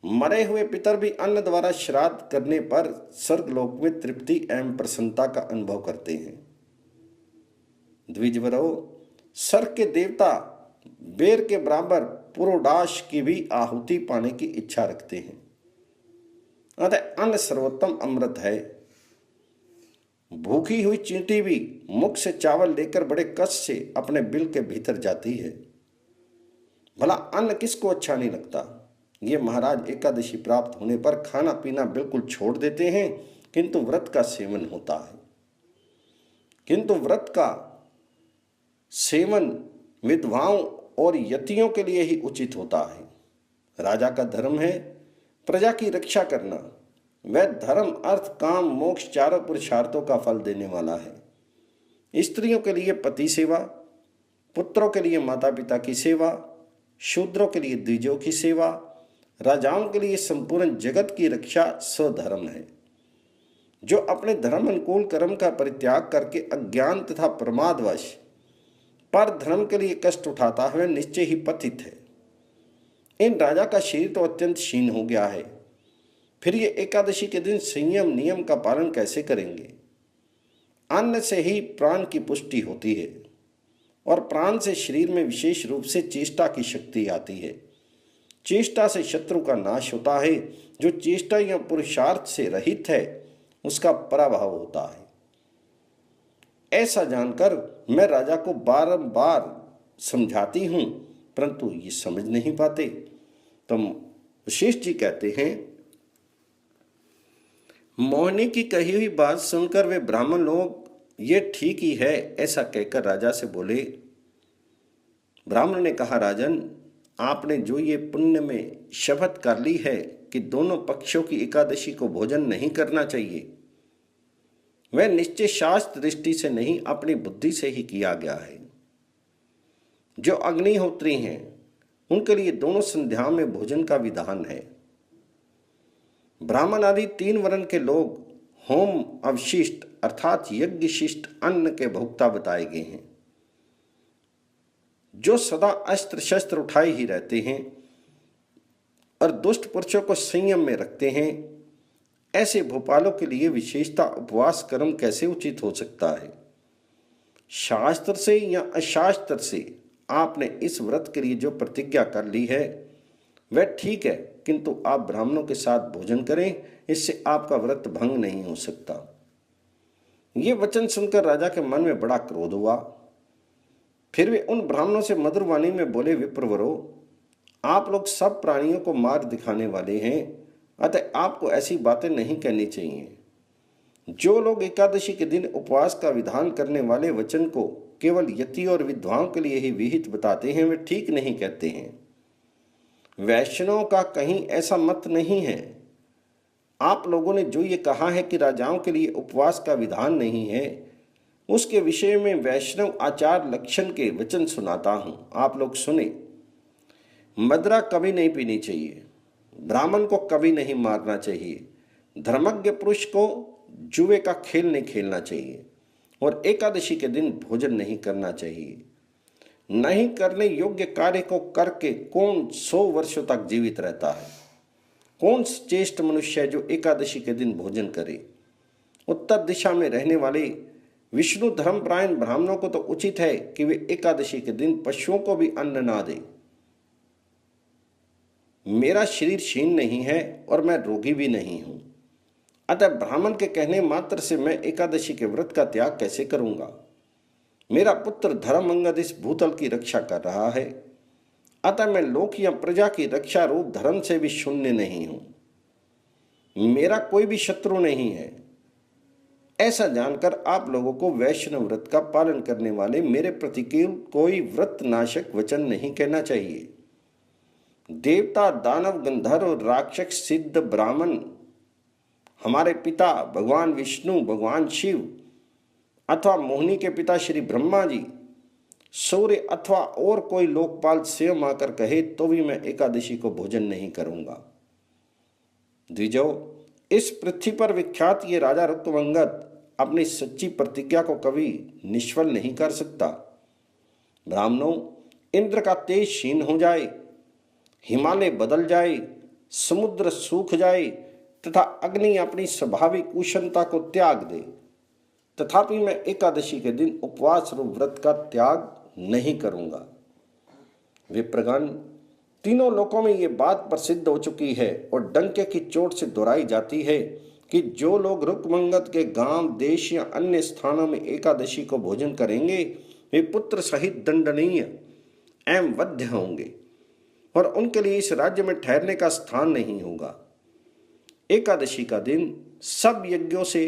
मरे हुए पितर भी अन्न द्वारा श्राद्ध करने पर स्वर्गलोक में तृप्ति एवं प्रसन्नता का अनुभव करते हैं। द्विजवरो, स्वर्ग के देवता बेर के बराबर पुरोडाश की भी आहुति पाने की इच्छा रखते हैं। अतः अन्न सर्वोत्तम अमृत है। भूखी हुई चींटी भी मुख से चावल लेकर बड़े कष्ट से अपने बिल के भीतर जाती है। भला अन्न किसको अच्छा नहीं लगता? ये महाराज एकादशी प्राप्त होने पर खाना पीना बिल्कुल छोड़ देते हैं, किंतु व्रत का सेवन होता है। किंतु व्रत का सेवन विधवाओं और यतियों के लिए ही उचित होता है। राजा का धर्म है प्रजा की रक्षा करना। वह धर्म अर्थ काम मोक्ष चारों पुरुषार्थों का फल देने वाला है। स्त्रियों के लिए पति सेवा, पुत्रों के लिए माता पिता की सेवा, शूद्रों के लिए द्विजों की सेवा, राजाओं के लिए संपूर्ण जगत की रक्षा स्वधर्म है। जो अपने धर्म अनुकूल कर्म का परित्याग करके अज्ञान तथा प्रमादवश पर धर्म के लिए कष्ट उठाता है वह निश्चय ही पतित है। इन राजा का शरीर तो अत्यंत क्षीण हो गया है, फिर ये एकादशी के दिन संयम नियम का पालन कैसे करेंगे? अन्न से ही प्राण की पुष्टि होती है और प्राण से शरीर में विशेष रूप से चेष्टा की शक्ति आती है। चेष्टा से शत्रु का नाश होता है। जो चेष्टा या पुरुषार्थ से रहित है उसका पराभव होता है। ऐसा जानकर मैं राजा को बारंबार समझाती हूं, परंतु ये समझ नहीं पाते। तो वशिष्ठ जी कहते हैं, मोहिनी की कही हुई बात सुनकर वे ब्राह्मण लोग ये ठीक ही है ऐसा कहकर राजा से बोले। ब्राह्मण ने कहा, राजन, आपने जो ये पुण्य में शपथ कर ली है कि दोनों पक्षों की एकादशी को भोजन नहीं करना चाहिए, वह निश्चय शास्त्र दृष्टि से नहीं अपनी बुद्धि से ही किया गया है। जो अग्निहोत्री हैं उनके लिए दोनों संध्याओं में भोजन का विधान है। ब्राह्मण आदि 3 वर्ण के लोग होम अवशिष्ट अर्थात यज्ञ शिष्ट अन्न के भोक्ता बताए गए हैं, जो सदा अस्त्र शस्त्र उठाए ही रहते हैं और दुष्ट पुरुषों को संयम में रखते हैं। ऐसे भोपालों के लिए विशेषता उपवास कर्म कैसे उचित हो सकता है? शास्त्र से या अशास्त्र से आपने इस व्रत के लिए जो प्रतिज्ञा कर ली है वह ठीक है, किंतु आप ब्राह्मणों के साथ भोजन करें, इससे आपका व्रत भंग नहीं हो सकता। ये वचन सुनकर राजा के मन में बड़ा क्रोध हुआ। फिर वे उन ब्राह्मणों से मधुर वाणी में बोले, विप्रवरो, आप लोग सब प्राणियों को मार दिखाने वाले हैं, अतः आपको ऐसी बातें नहीं कहनी चाहिए। जो लोग एकादशी के दिन उपवास का विधान करने वाले वचन को केवल यति और विद्वानों के लिए ही विहित बताते हैं, वे ठीक नहीं कहते हैं। वैष्णवों का कहीं ऐसा मत नहीं है। आप लोगों ने जो ये कहा है कि राजाओं के लिए उपवास का विधान नहीं है, उसके विषय में वैष्णव आचार लक्षण के वचन सुनाता हूं, आप लोग सुने। मदिरा कभी नहीं पीनी चाहिए, ब्राह्मण को कभी नहीं मारना चाहिए, धर्मज्ञ पुरुष को जुए का खेल नहीं खेलना चाहिए और एकादशी के दिन भोजन नहीं करना चाहिए। नहीं करने योग्य कार्य को करके कौन 100 वर्षों तक जीवित रहता है? कौन श्रेष्ठ मनुष्य है जो एकादशी के दिन भोजन करे? उत्तर दिशा में रहने वाले विष्णु धर्मपरायण ब्राह्मणों को तो उचित है कि वे एकादशी के दिन पशुओं को भी अन्न ना दे। मेरा शरीर क्षीण नहीं है और मैं रोगी भी नहीं हूं, अतः ब्राह्मण के कहने मात्र से मैं एकादशी के व्रत का त्याग कैसे करूंगा? मेरा पुत्र धर्मअंगद इस भूतल की रक्षा कर रहा है, अतः मैं लोक या प्रजा की रक्षा रूप धर्म से भी शून्य नहीं हूं। मेरा कोई भी शत्रु नहीं है। ऐसा जानकर आप लोगों को वैष्णव व्रत का पालन करने वाले मेरे प्रतिकूल कोई व्रत नाशक वचन नहीं कहना चाहिए। देवता, दानव, गंधर्व और राक्षस, सिद्ध, ब्राह्मण, हमारे पिता भगवान विष्णु, भगवान शिव अथवा मोहिनी के पिता श्री ब्रह्मा जी, सूर्य अथवा और कोई लोकपाल स्वयं आकर कहे तो भी मैं एकादशी को भोजन नहीं करूंगा। द्विजो, इस पृथ्वी पर विख्यात ये राजा ऋतुवंगत अपनी सच्ची प्रतिज्ञा को कभी निष्फल नहीं कर सकता। ब्राह्मणों, इंद्र का तेज क्षीण हो जाए, हिमालय बदल जाए, समुद्र सूख जाए तथा अग्नि अपनी स्वाभाविक उष्णता को त्याग दे, तथापि मैं एकादशी के दिन उपवास रूप व्रत का त्याग नहीं करूंगा। विप्रगण, तीनों लोकों में ये बात प्रसिद्ध हो चुकी है और डंके की चोट से दोहराई जाती है कि जो लोग रुक्मंगत के गांव, देश या अन्य स्थानों में एकादशी को भोजन करेंगे वे पुत्र सहित दंडनीय एवं वध्य होंगे और उनके लिए इस राज्य में ठहरने का स्थान नहीं होगा। एकादशी का दिन सब यज्ञों से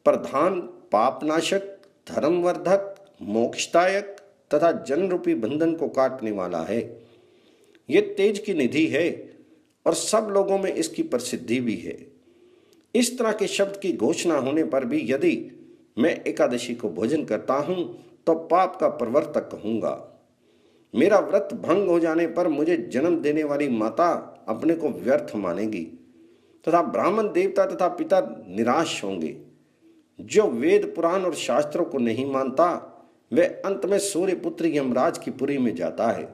प्रधान, पापनाशक, धर्मवर्धक, मोक्षदायक तथा जन रूपी बंधन को काटने वाला है। ये तेज की निधि है और सब लोगों में इसकी प्रसिद्धि भी है। इस तरह के शब्द की घोषणा होने पर भी यदि मैं एकादशी को भोजन करता हूं तो पाप का प्रवर्तक कहूंगा। मेरा व्रत भंग हो जाने पर मुझे जन्म देने वाली माता अपने को व्यर्थ मानेगी तथा ब्राह्मण, देवता तथा पिता निराश होंगे। जो वेद, पुराण और शास्त्रों को नहीं मानता वह अंत में सूर्य पुत्र यमराज की पुरी में जाता है।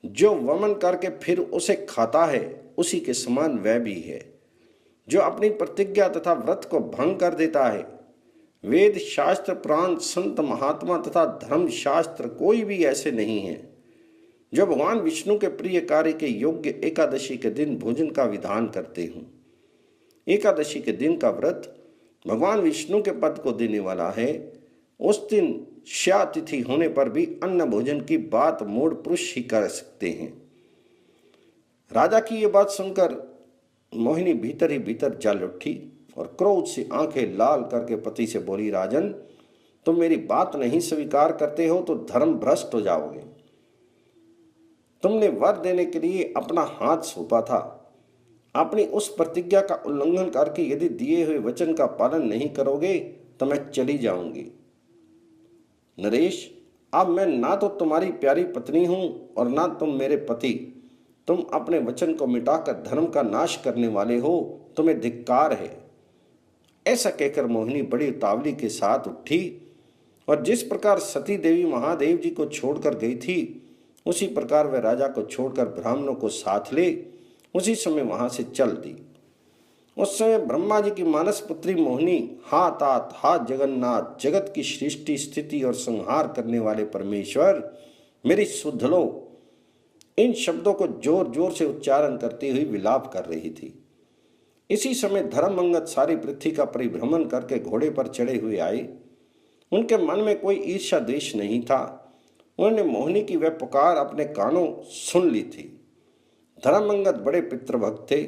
जो वमन करके फिर उसे खाता है उसी के समान वह भी है। जो अपनी प्रतिज्ञा तथा व्रत को भंग कर देता है, वेद, शास्त्र, पुराण, संत, महात्मा तथा धर्म शास्त्र कोई भी ऐसे नहीं है जो भगवान विष्णु के प्रिय कार्य के योग्य एकादशी के दिन भोजन का विधान करते हों। एकादशी के दिन का व्रत भगवान विष्णु के पद को देने वाला है। उस दिन श्या तिथि होने पर भी अन्न भोजन की बात मूढ़ पुरुष ही कर सकते हैं। राजा की ये बात सुनकर मोहिनी भीतर ही भीतर जल उठी और क्रोध से आंखें लाल करके पति से बोली, राजन, तुम मेरी बात नहीं स्वीकार करते हो तो धर्म भ्रष्ट हो जाओगे। तुमने वर देने के लिए अपना हाथ सौंपा था। अपनी उस प्रतिज्ञा का उल्लंघन करके यदि दिए हुए वचन का पालन नहीं करोगे तो मैं चली जाऊंगी। नरेश, अब मैं ना तो तुम्हारी प्यारी पत्नी हूं और ना तुम मेरे पति। तुम अपने वचन को मिटाकर धर्म का नाश करने वाले हो, तुम्हें धिक्कार है। ऐसा कहकर मोहिनी बड़ी उतावली के साथ उठी और जिस प्रकार सती देवी महादेव जी को छोड़कर गई थी उसी प्रकार वह राजा को छोड़कर ब्राह्मणों को साथ ले उसी समय वहां से चल दी। उस समय ब्रह्मा जी की मानस पुत्री मोहिनी, हा तात हा जगन्नाथ, जगत की सृष्टि स्थिति और संहार करने वाले परमेश्वर मेरी सुध लो, इन शब्दों को जोर जोर से उच्चारण करती हुई विलाप कर रही थी। इसी समय धर्मअंगद सारी पृथ्वी का परिभ्रमण करके घोड़े पर चढ़े हुए आए। उनके मन में कोई ईर्ष्या द्वेष नहीं था। उन्होंने मोहिनी की वह पुकार अपने कानों सुन ली थी। धर्मअंगद बड़े पितृभक्त थे।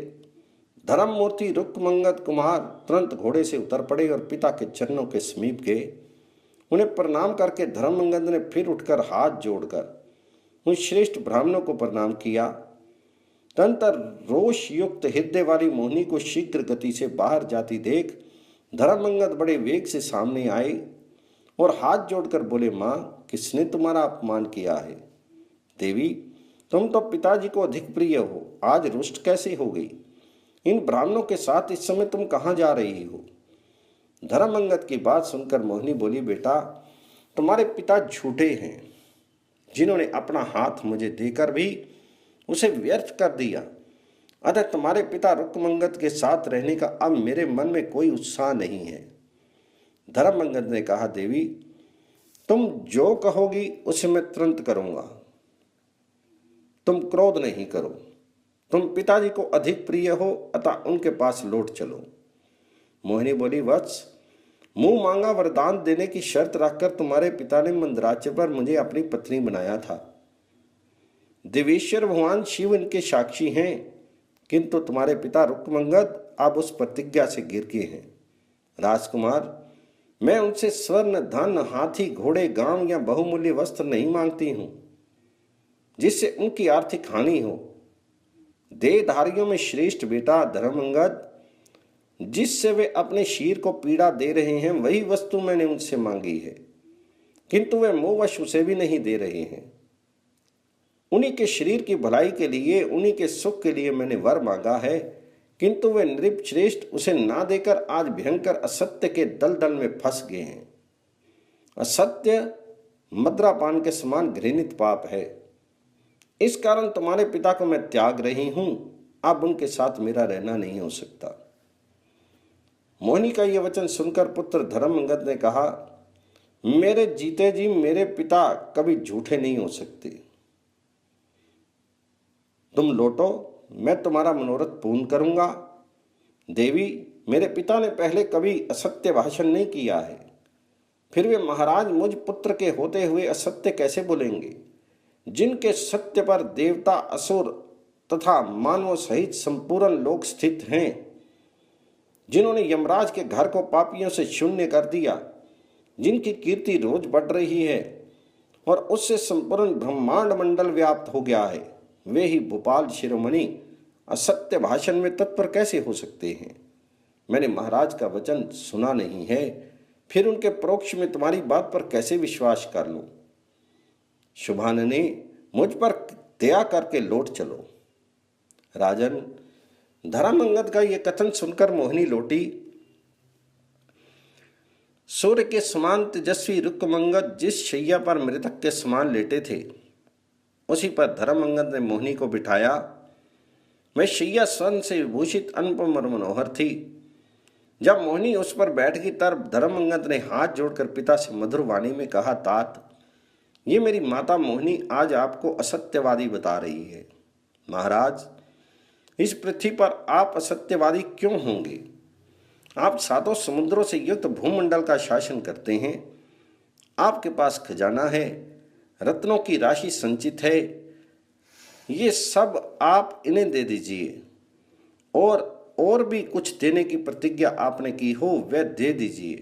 धर्ममूर्ति रुक्मंगद कुमार तुरंत घोड़े से उतर पड़े और पिता के चरणों के समीप गए। उन्हें प्रणाम करके धर्मअंगद ने फिर उठकर हाथ जोड़कर उन श्रेष्ठ ब्राह्मणों को प्रणाम किया। तदंतर रोष युक्त हृदय वाली मोहिनी को शीघ्र गति से बाहर जाती देख धर्मअंगद बड़े वेग से सामने आए और हाथ जोड़कर बोले, माँ, किसने तुम्हारा अपमान किया है? देवी, तुम तो पिताजी को अधिक प्रिय हो, आज रुष्ट कैसे हो गई? इन ब्राह्मणों के साथ इस समय तुम कहाँ जा रही हो? धर्मअंगद की बात सुनकर मोहिनी बोली, बेटा, तुम्हारे पिता झूठे हैं, जिन्होंने अपना हाथ मुझे देकर भी उसे व्यर्थ कर दिया। अतः तुम्हारे पिता रुक्मंगद के साथ रहने का अब मेरे मन में कोई उत्साह नहीं है। धर्मअंगद ने कहा, देवी, तुम जो कहोगी उसे मैं तुरंत करूंगा। तुम क्रोध नहीं करो। तुम पिताजी को अधिक प्रिय हो, अतः उनके पास लौट चलो। मोहिनी बोली, वत्स, मुंह मांगा वरदान देने की शर्त रखकर तुम्हारे पिता ने मंदराचल पर मुझे अपनी पत्नी बनाया था। देवेश्वर भगवान शिव इनके साक्षी हैं, किंतु तुम्हारे पिता रुक्मंगद अब उस प्रतिज्ञा से गिर गए हैं। राजकुमार, मैं उनसे स्वर्ण, धन, हाथी, घोड़े, गांव या बहुमूल्य वस्त्र नहीं मांगती हूं जिससे उनकी आर्थिक हानि हो। देहधारियों में श्रेष्ठ बेटा धर्मअंगद, जिससे वे अपने शीर को पीड़ा दे रहे हैं, वही वस्तु मैंने उनसे मांगी है, किंतु वे मोहवश उसे भी नहीं दे रहे हैं। उन्हीं के शरीर की भलाई के लिए, उन्हीं के सुख के लिए मैंने वर मांगा है, किंतु वे नृपश्रेष्ठ उसे ना देकर आज भयंकर असत्य के दलदल में फंस गए हैं। असत्य मद्रापान के समान घृणित पाप है। इस कारण तुम्हारे पिता को मैं त्याग रही हूं। अब उनके साथ मेरा रहना नहीं हो सकता। मोहिनी का यह वचन सुनकर पुत्र धर्मअंगद ने कहा, मेरे जीते जी मेरे पिता कभी झूठे नहीं हो सकते। तुम लौटो, मैं तुम्हारा मनोरथ पूर्ण करूंगा। देवी, मेरे पिता ने पहले कभी असत्य भाषण नहीं किया है, फिर वे महाराज मुझ पुत्र के होते हुए असत्य कैसे बोलेंगे? जिनके सत्य पर देवता, असुर तथा मानव सहित संपूर्ण लोग स्थित हैं, जिन्होंने यमराज के घर को पापियों से शून्य कर दिया, जिनकी कीर्ति रोज बढ़ रही है और उससे संपूर्ण ब्रह्मांड मंडल व्याप्त हो गया है, वे ही भोपाल शिरोमणि असत्य भाषण में तत्पर कैसे हो सकते हैं? मैंने महाराज का वचन सुना नहीं है, फिर उनके परोक्ष में तुम्हारी बात पर कैसे विश्वास कर लूं? शुभानने, मुझ पर दया करके लौट चलो। राजन, धर्मअंगद का यह कथन सुनकर मोहिनी लौटी। सूर्य के समान तेजस्वी रुक्मंगद जिस शैया पर मृतक के समान लेटे थे, उसी पर धर्मअंगद ने मोहिनी को बिठाया। वह शैया स्वर्ण से विभूषित अनुपम और मनोहर थी। जब मोहिनी उस पर बैठ गई तब धर्मअंगद ने हाथ जोड़कर पिता से मधुर वाणी में कहा, तात, ये मेरी माता मोहिनी आज आपको असत्यवादी बता रही है। महाराज, इस पृथ्वी पर आप असत्यवादी क्यों होंगे? आप सातों समुद्रों से युक्त भूमंडल का शासन करते हैं। आपके पास खजाना है, रत्नों की राशि संचित है, ये सब आप इन्हें दे दीजिए और भी कुछ देने की प्रतिज्ञा आपने की हो वह दे दीजिए।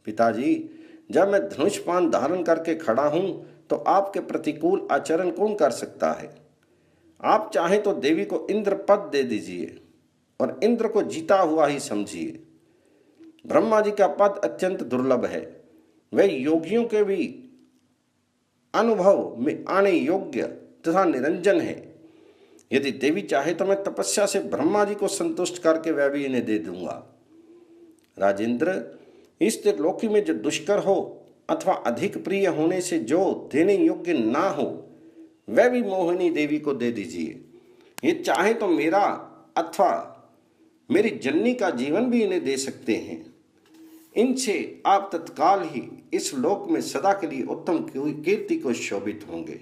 पिताजी, जब मैं धनुष्पान धारण करके खड़ा हूं तो आपके प्रतिकूल आचरण कौन कर सकता है? आप चाहें तो देवी को इंद्र पद दे दीजिए और इंद्र को जीता हुआ ही समझिए। ब्रह्मा जी का पद अत्यंत दुर्लभ है, वह योगियों के भी अनुभव में आने योग्य तथा निरंजन है। यदि देवी चाहे तो मैं तपस्या से ब्रह्मा जी को संतुष्ट करके वह भी इन्हें दे दूंगा। राजेंद्र, इस त्रिलोकी में जो दुष्कर हो अथवा अधिक प्रिय होने से जो देने योग्य ना हो वह भी मोहिनी देवी को दे दीजिए। ये चाहे तो मेरा अथवा मेरी जननी का जीवन भी इन्हें दे सकते हैं। इनसे आप तत्काल ही इस लोक में सदा के लिए उत्तम कीर्ति को शोभित होंगे।